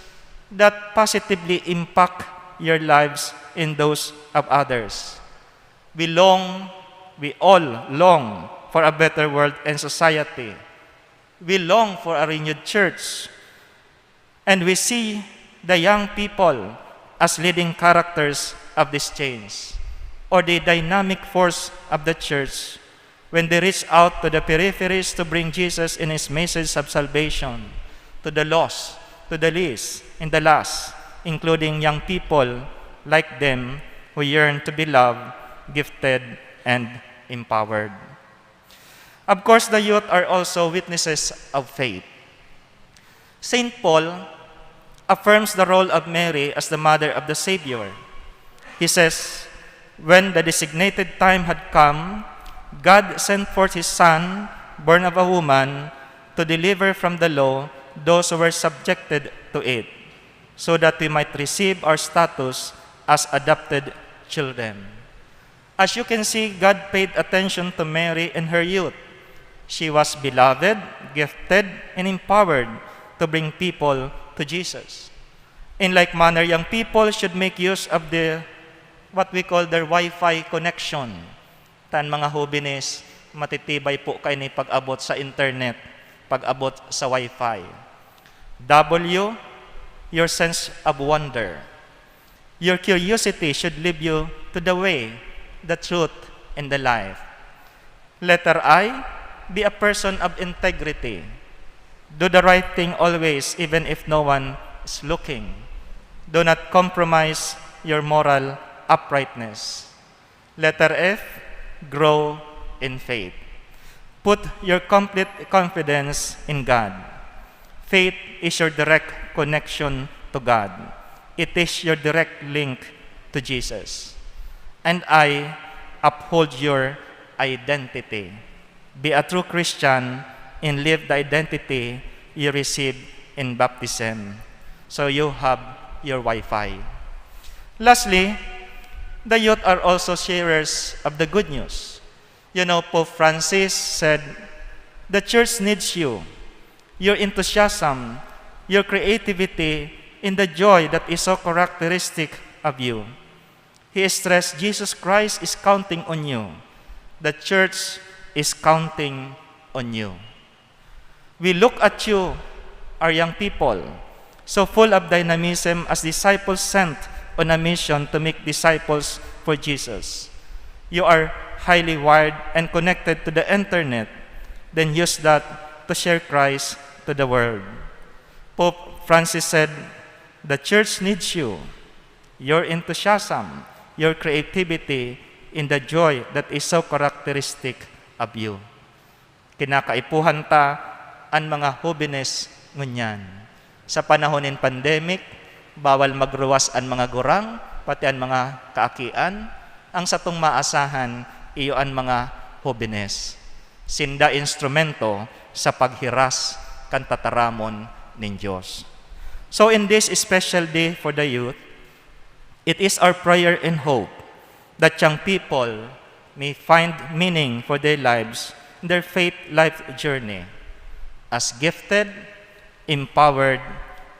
that positively impact your lives in those of others. We all long for a better world and society. We long for a renewed church. And we see the young people as leading characters of this change, or the dynamic force of the church when they reach out to the peripheries to bring Jesus in his message of salvation to the lost, to the least, and the last, including young people like them who yearn to be loved, gifted, and empowered. Of course, the youth are also witnesses of faith. St. Paul affirms the role of Mary as the mother of the Savior. He says, when the designated time had come, God sent forth his Son, born of a woman, to deliver from the law those who were subjected to it, so that we might receive our status as adopted children. As you can see, God paid attention to Mary in her youth. She was beloved, gifted, and empowered to bring people to Jesus. In like manner, young people should make use of what we call their Wi-Fi connection. Tan mga Jovenes, matitibay po kayo ni pag-abot sa internet, pag-abot sa Wi-Fi. W, your sense of wonder. Your curiosity should lead you to the way, the truth, and the life. Letter I, be a person of integrity. Do the right thing always, even if no one is looking. Do not compromise your moral uprightness. Letter F, grow in faith. Put your complete confidence in God. Faith is your direct connection to God. It is your direct link to Jesus. And I uphold your identity. Be a true Christian and live the identity you received in baptism. So you have your Wi-Fi. Lastly, the youth are also sharers of the good news. You know, Pope Francis said, the church needs you, your enthusiasm, your creativity, and the joy that is so characteristic of you. He stressed Jesus Christ is counting on you. The church is counting on you. We look at you, our young people, so full of dynamism as disciples sent on a mission to make disciples for Jesus. You are highly wired and connected to the internet, then use that to share Christ to the world. Pope Francis said, the church needs you, your enthusiasm, your creativity, in the joy that is so characteristic of you. Kinakaipuhan ta ang mga Jovenes ngunyan. Sa panahon ng pandemic, bawal magruwas ang mga gurang, pati ang mga kaakian. Ang satong maasahan, iyo ang mga Jovenes. Sinda instrumento sa paghiras kan tataramon ng Diyos. So in this special day for the youth, it is our prayer and hope that young people may find meaning for their lives, their faith life journey, as gifted, empowered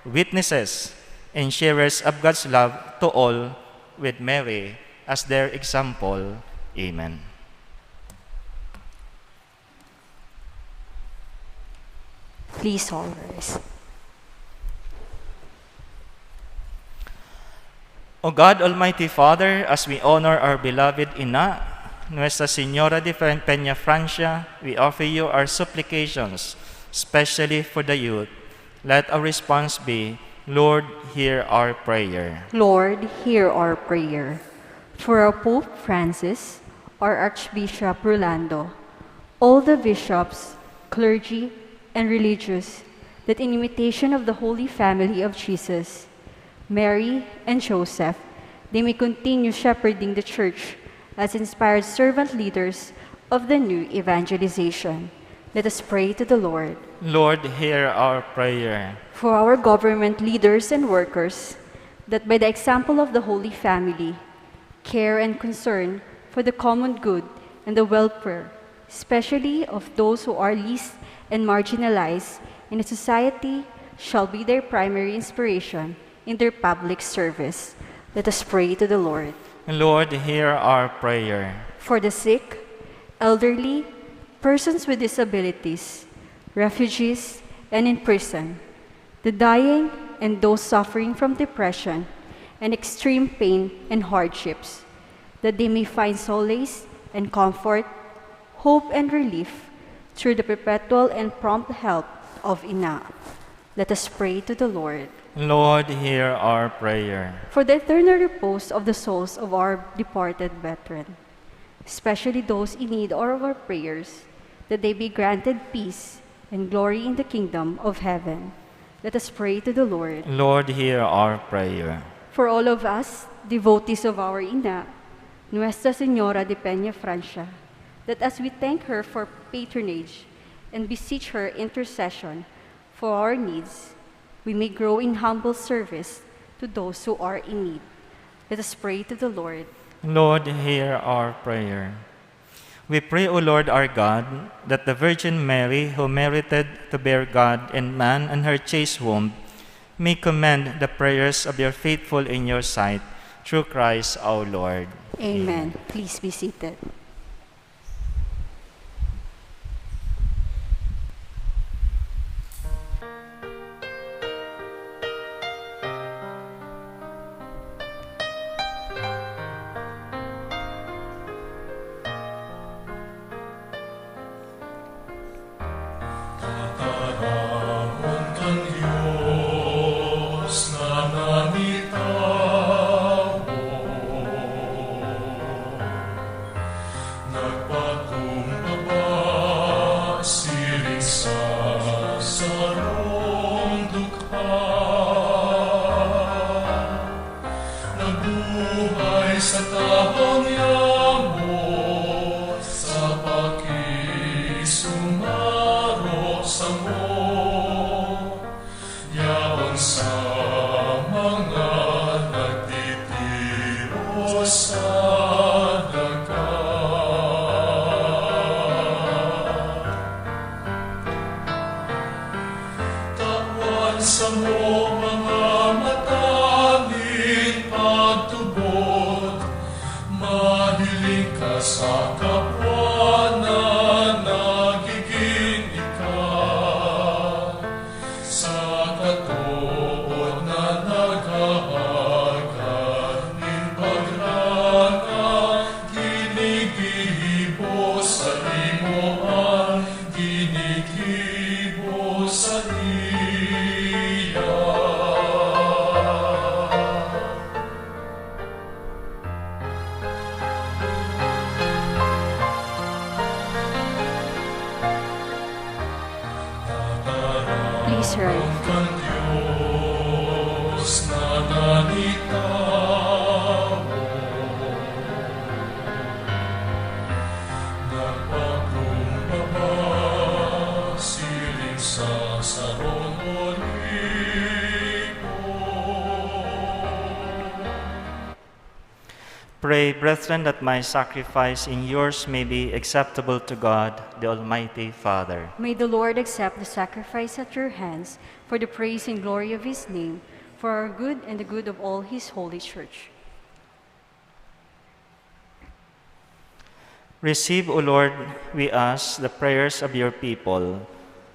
witnesses and sharers of God's love to all, with Mary as their example. Amen. Please all rise. O God, Almighty Father, as we honor our beloved Ina, Nuestra Señora de Peñafrancia, we offer you our supplications, especially for the youth. Let our response be, Lord, hear our prayer. Lord, hear our prayer. For our Pope Francis, our Archbishop Romualdo, all the bishops, clergy, and religious, that in imitation of the Holy Family of Jesus, Mary and Joseph, they may continue shepherding the Church as inspired servant leaders of the new evangelization. Let us pray to the Lord. Lord, hear our prayer. For our government leaders and workers, that by the example of the Holy Family, care and concern for the common good and the welfare, especially of those who are least and marginalized in a society, shall be their primary inspiration in their public service. Let us pray to the Lord. Lord, hear our prayer. For the sick, elderly, persons with disabilities, refugees, and in prison, the dying, and those suffering from depression and extreme pain and hardships, that they may find solace and comfort, hope and relief through the perpetual and prompt help of Ina. Let us pray to the Lord. Lord, hear our prayer. For the eternal repose of the souls of our departed brethren, especially those in need of our prayers, that they be granted peace and glory in the kingdom of heaven. Let us pray to the Lord. Lord, hear our prayer. For all of us, devotees of our Ina, Nuestra Señora de Peñafrancia, that as we thank her for patronage and beseech her intercession for our needs, we may grow in humble service to those who are in need. Let us pray to the Lord. Lord, hear our prayer. We pray, O Lord our God, that the Virgin Mary, who merited to bear God and man in her chaste womb, may commend the prayers of your faithful in your sight, through Christ our Lord. Amen. Please be seated. Tatarahon kang Diyos na nanitawon, Pray, brethren, that my sacrifice and yours may be acceptable to God, the Almighty Father. May the Lord accept the sacrifice at your hands for the praise and glory of his name, for our good and the good of all his holy church. Receive, O Lord, we ask, the prayers of your people,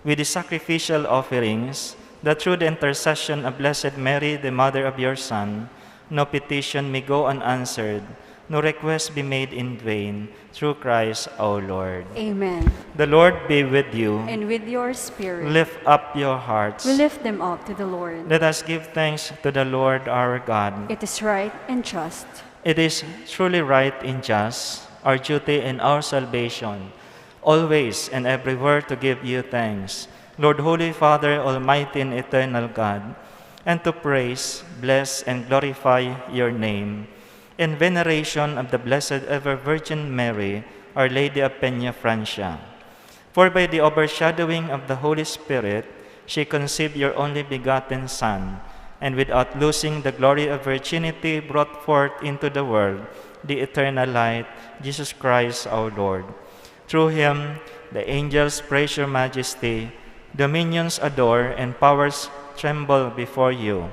with the sacrificial offerings, that through the intercession of Blessed Mary, the Mother of your Son, no petition may go unanswered, no request be made in vain, through Christ our Lord. Amen. The Lord be with you. And with your spirit, Lift up your hearts. we lift them up to the Lord. Let us give thanks to the Lord our God. It is right and just. It is truly right and just, our duty and our salvation, always and everywhere to give you thanks, Lord, Holy Father, Almighty and eternal God, and to praise, bless, and glorify your name, in veneration of the Blessed Ever Virgin Mary, Our Lady of Peñafrancia. For by the overshadowing of the Holy Spirit, she conceived your only begotten Son, and without losing the glory of virginity brought forth into the world the eternal light, Jesus Christ our Lord. Through him, the angels praise your majesty, dominions adore, and powers tremble before you.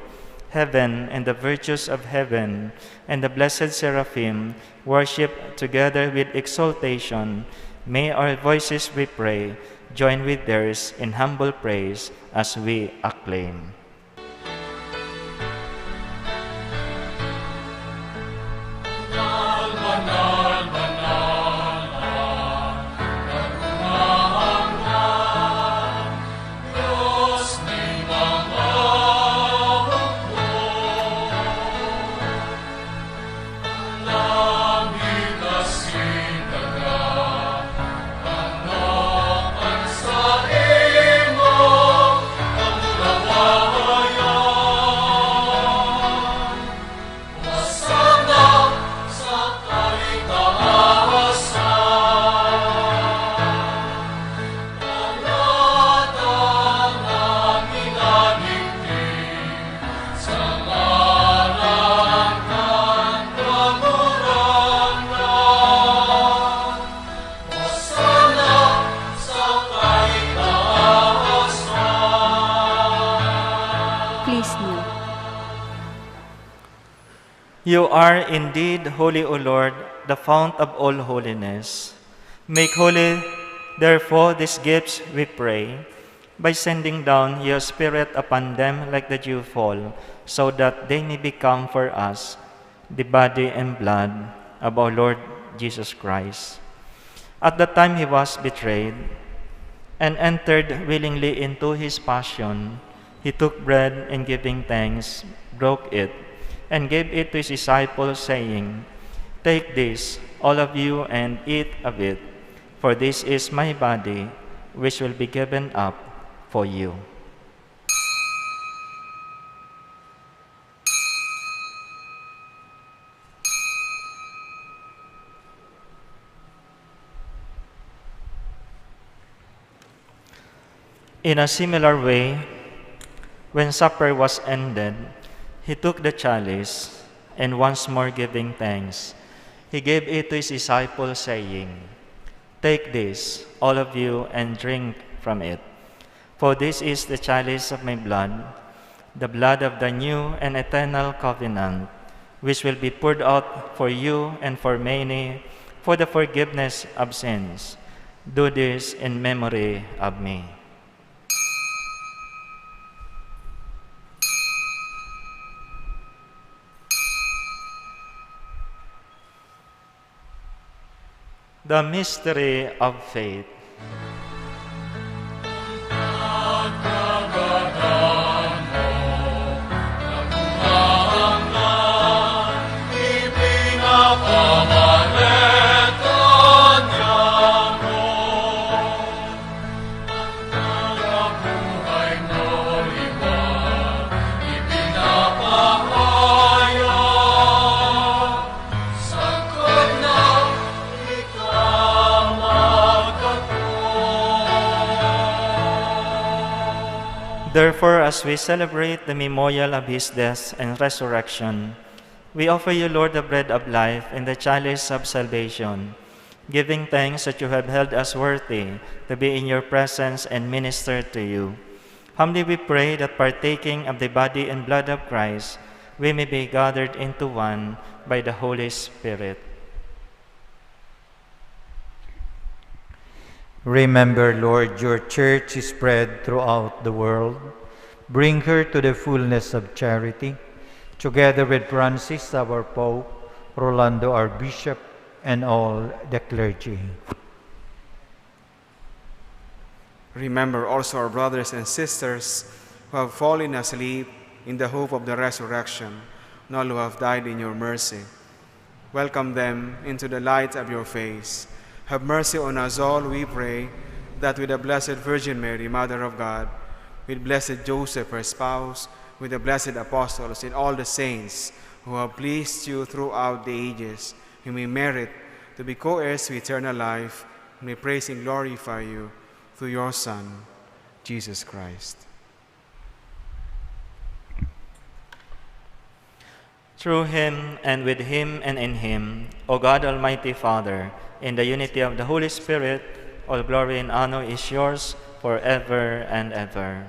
Heaven and the virtues of heaven and the blessed seraphim worship together with exaltation. May our voices, we pray, join with theirs in humble praise as we acclaim. You are indeed holy, O Lord, the fount of all holiness. Make holy, therefore, these gifts, we pray, by sending down your Spirit upon them like the dew fall, so that they may become for us the body and blood of our Lord Jesus Christ. At the time he was betrayed and entered willingly into his passion, he took bread and giving thanks, broke it, and gave it to his disciples, saying, "Take this, all of you, and eat of it, for this is my body, which will be given up for you." In a similar way, when supper was ended, he took the chalice, and once more giving thanks, he gave it to his disciples, saying, "Take this, all of you, and drink from it. For this is the chalice of my blood, the blood of the new and eternal covenant, which will be poured out for you and for many for the forgiveness of sins. Do this in memory of me." The mystery of faith. Therefore, as we celebrate the memorial of his death and resurrection, We offer you, Lord, the bread of life and the chalice of salvation, giving thanks that you have held us worthy to be in your presence and minister to you. Humbly we pray that partaking of the body and blood of Christ, we may be gathered into one by the Holy Spirit. Remember, Lord, your church is spread throughout the world. Bring her to the fullness of charity, together with Francis, our Pope, Rolando, our Bishop, and all the clergy. Remember also our brothers and sisters who have fallen asleep in the hope of the resurrection, and all who have died in your mercy. Welcome them into the light of your face. Have mercy on us all, we pray, that with the Blessed Virgin Mary, Mother of God, with blessed Joseph, her spouse, with the blessed apostles and all the saints who have pleased you throughout the ages, we may merit to be co-heirs to eternal life, and may praise and glorify you through your Son, Jesus Christ. Through him, and with him, and in him, O God, Almighty Father, in the unity of the Holy Spirit, all glory and honor is yours forever and ever.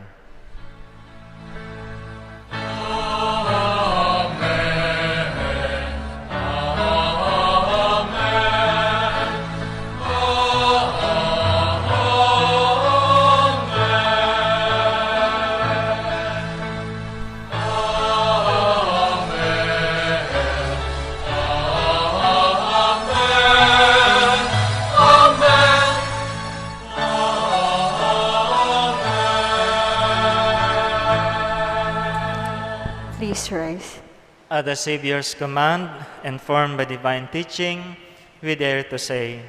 Please rise. At the Savior's command, informed by divine teaching, we dare to say,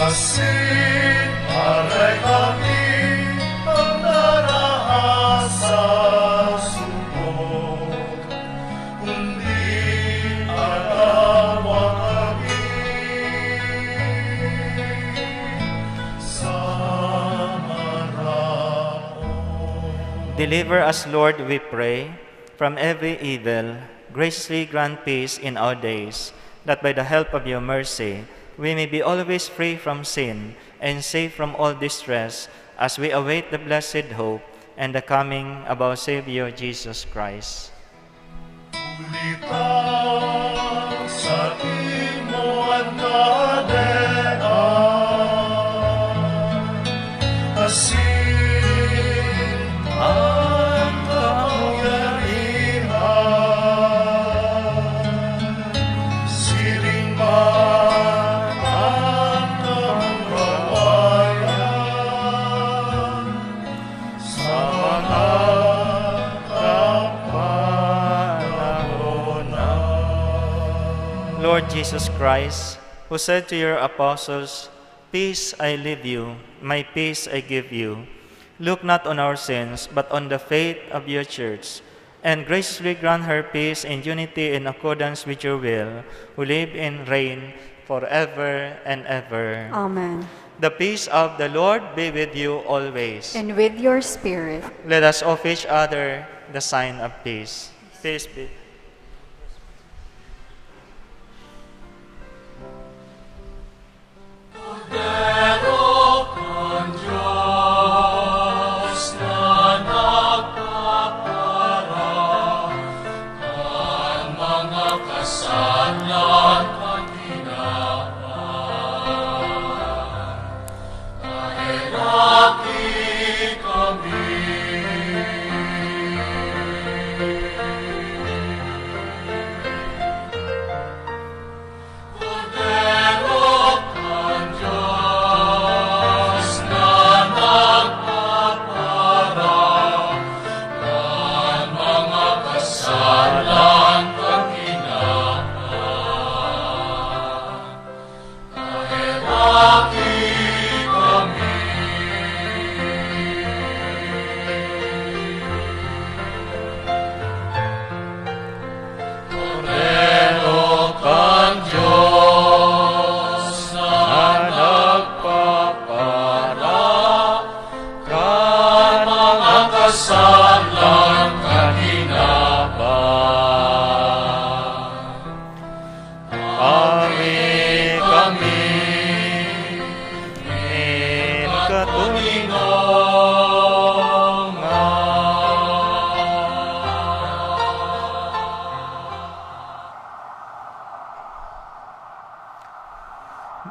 Asin, aray kami ang narahasa subok, kundi alawa kami sa maraon. Deliver us, Lord, we pray, from every evil. Graciously grant peace in our days, that by the help of your mercy, we may be always free from sin and safe from all distress as we await the blessed hope and the coming of our Savior Jesus Christ. Ulitang sa imo at kadean, asin ang kapangyarihan, siring man ang kawayan, sa mga kapanahonan. Lord Jesus Christ, who said to your apostles, "Peace I leave you, my peace I give you. Look not on our sins, but on the faith of your church, and graciously grant her peace and unity in accordance with your will, who live and reign forever and ever." Amen. The peace of the Lord be with you always. And with your spirit. Let us offer each other the sign of peace. Peace be.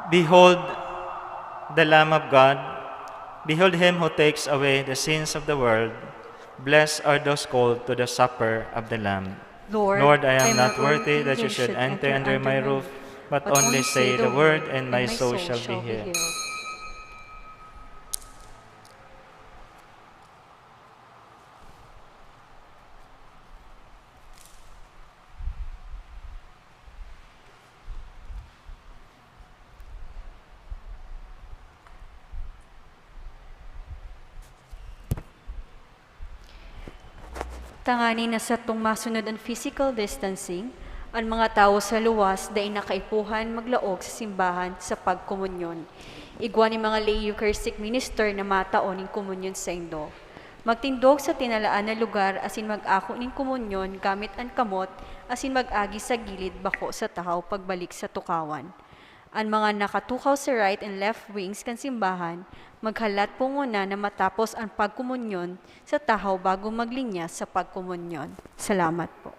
Behold the Lamb of God. Behold him who takes away the sins of the world. Blessed are those called to the supper of the Lamb. Lord, I am not worthy that you should enter under my roof, but only say the word, and my soul shall be healed. Tangani na sa itong masunod ang physical distancing, ang mga tao sa luwas dahil nakaipuhan maglaog sa simbahan sa pagkomunyon. Igwa ni mga lay Eucharistic minister na mataon ng komunyon sa indo. Magtindog sa tinalaan na lugar asin mag-ako ng komunyon gamit ang kamot asin mag-agi sa gilid bako sa tahaw pagbalik sa tukawan. Ang mga nakatukaw sa right and left wings kan simbahan, maghalat po muna na matapos ang pagkomunyon sa tahaw bago maglinya sa pagkomunyon. Salamat po.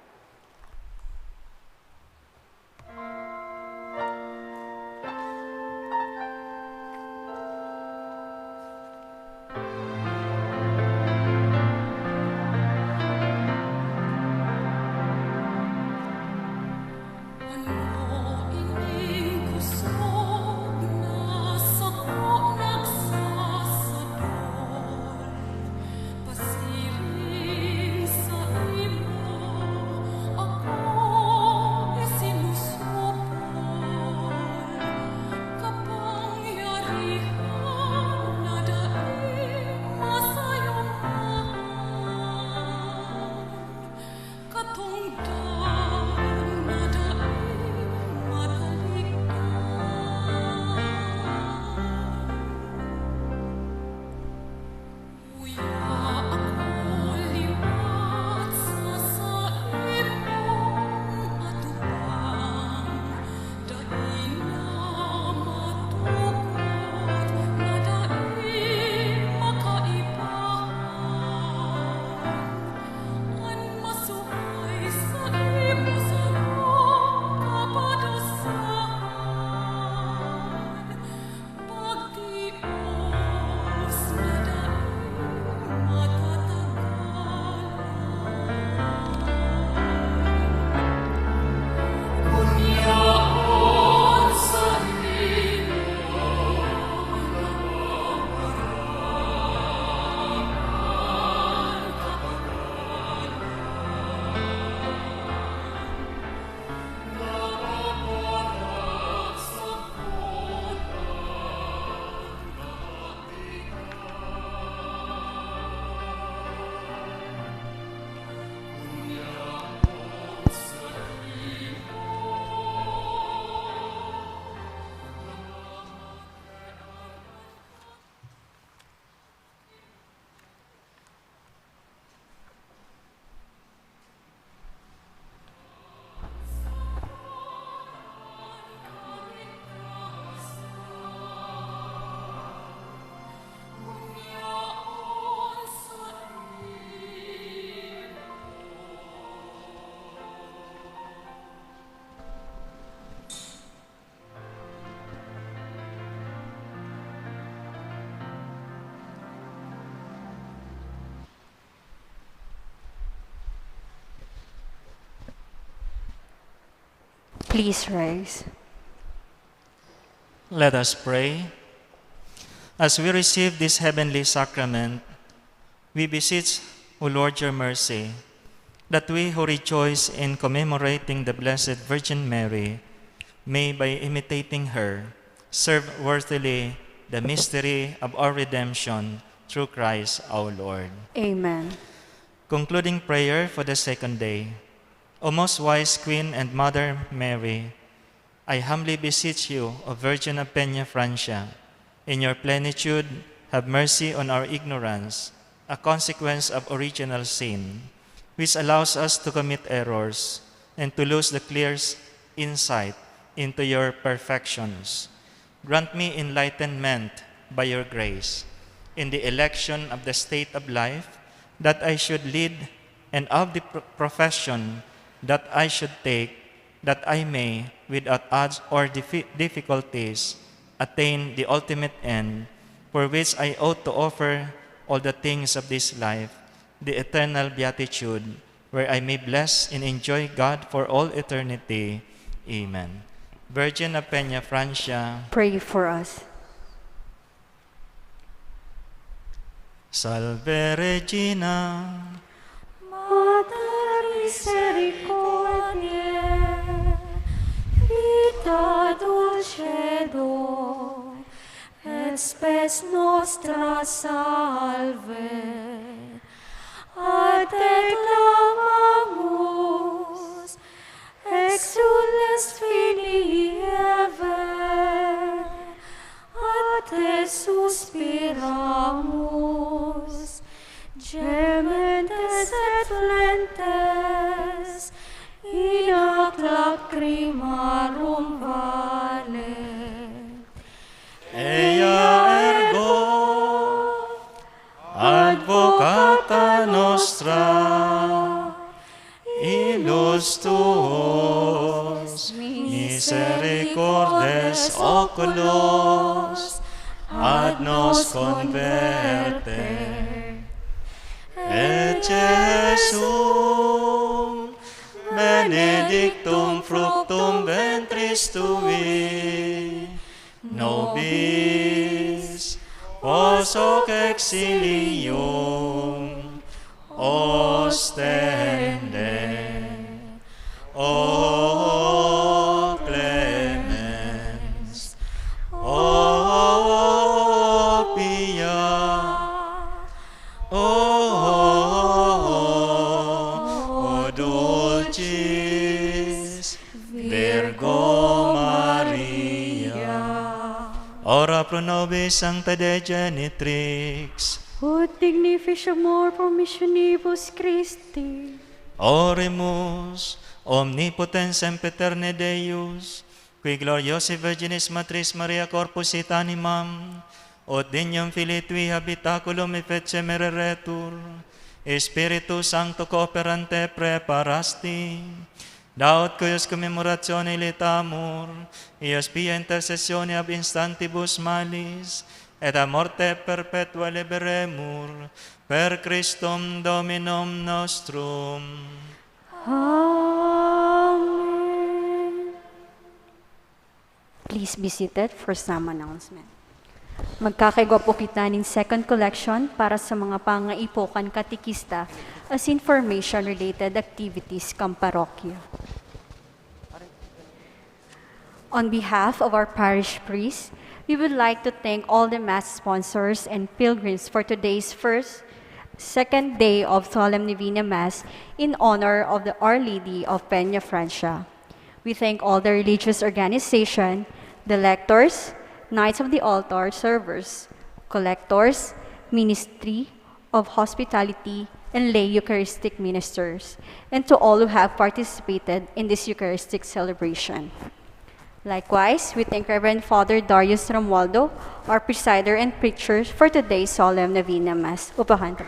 Please rise. Let us pray. As we receive this heavenly sacrament, we beseech, O Lord, your mercy, that we who rejoice in commemorating the Blessed Virgin Mary may, by imitating her, serve worthily the mystery of our redemption through Christ our Lord. Amen. Concluding prayer for the second day. O most wise Queen and Mother Mary, I humbly beseech you, O Virgin of Peñafrancia, in your plenitude, have mercy on our ignorance, a consequence of original sin, which allows us to commit errors and to lose the clear insight into your perfections. Grant me enlightenment by your grace in the election of the state of life that I should lead and of the profession that I should take, that I may, without odds or difficulties, attain the ultimate end, for which I ought to offer all the things of this life, the eternal beatitude, where I may bless and enjoy God for all eternity. Amen. Virgin of Peñafrancia, Pray for us. Salve Regina, Mater misericordiae, vita dulcedo, et spes nostra salve. A te clamamus, exules filii Eve, a te suspiramus, gementes et flentes, in ac lacrimarum vale. Ea ergo, advocata nostra, illus tuos misericordes oculos ad nos converte. Et Jesum benedictum fructum ventris tui, nobis os hoc exilium ostende. O clemens, o pia, o dulcis Virgo Maria. Ora pro nobis sancta Dei Genitrix, ut dignificiamur promissionibus Christi. Oremus, omnipotens sempiterne Deus, qui gloriosi Virginis Matris Maria corpus et animam, ut dignum Filii Tui habitaculum effece mereretur, Spiritus Sancto cooperante preparasti, daut cuius commemoratione litamur, ius pia intercessione ab instantibus malis, et a morte perpetua liberemur, per Christum Dominum nostrum. Amen. Please be seated for some announcement. Magkakaigwa po kita ng second collection para sa mga pangaipukan katikista as information-related activities kam parokya. On behalf of our parish priests, we would like to thank all the Mass sponsors and pilgrims for today's second day of Solemn Novena Mass in honor of Our Lady of Peñafrancia. We thank all the religious organization, the lectors, Knights of the Altar servers, collectors, Ministry of Hospitality, and lay Eucharistic ministers, and to all who have participated in this Eucharistic celebration. Likewise, we thank Reverend Father Darius Romualdo, our presider and preacher for today's Solemn Novena Mass. Upahan po.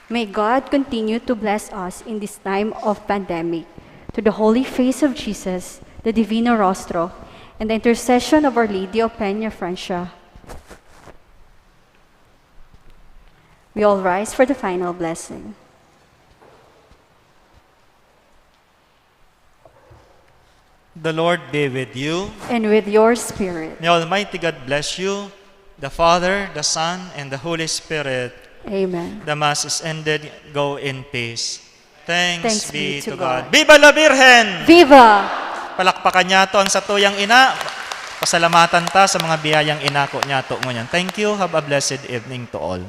May God continue to bless us in this time of pandemic. To the Holy Face of Jesus, the Divino Rostro, and the intercession of Our Lady of Peñafrancia, we all rise for the final blessing. The Lord be with you. And with your spirit. May Almighty God bless you, the Father, the Son, and the Holy Spirit. Amen. The Mass is ended. Go in peace. Thanks be to God. God. Viva la Virgen! Viva! Palakpakan niya to ang satuyang ina. Pasalamatan ta sa mga biyayang inako niya to ngunyan. Thank you. Have a blessed evening to all.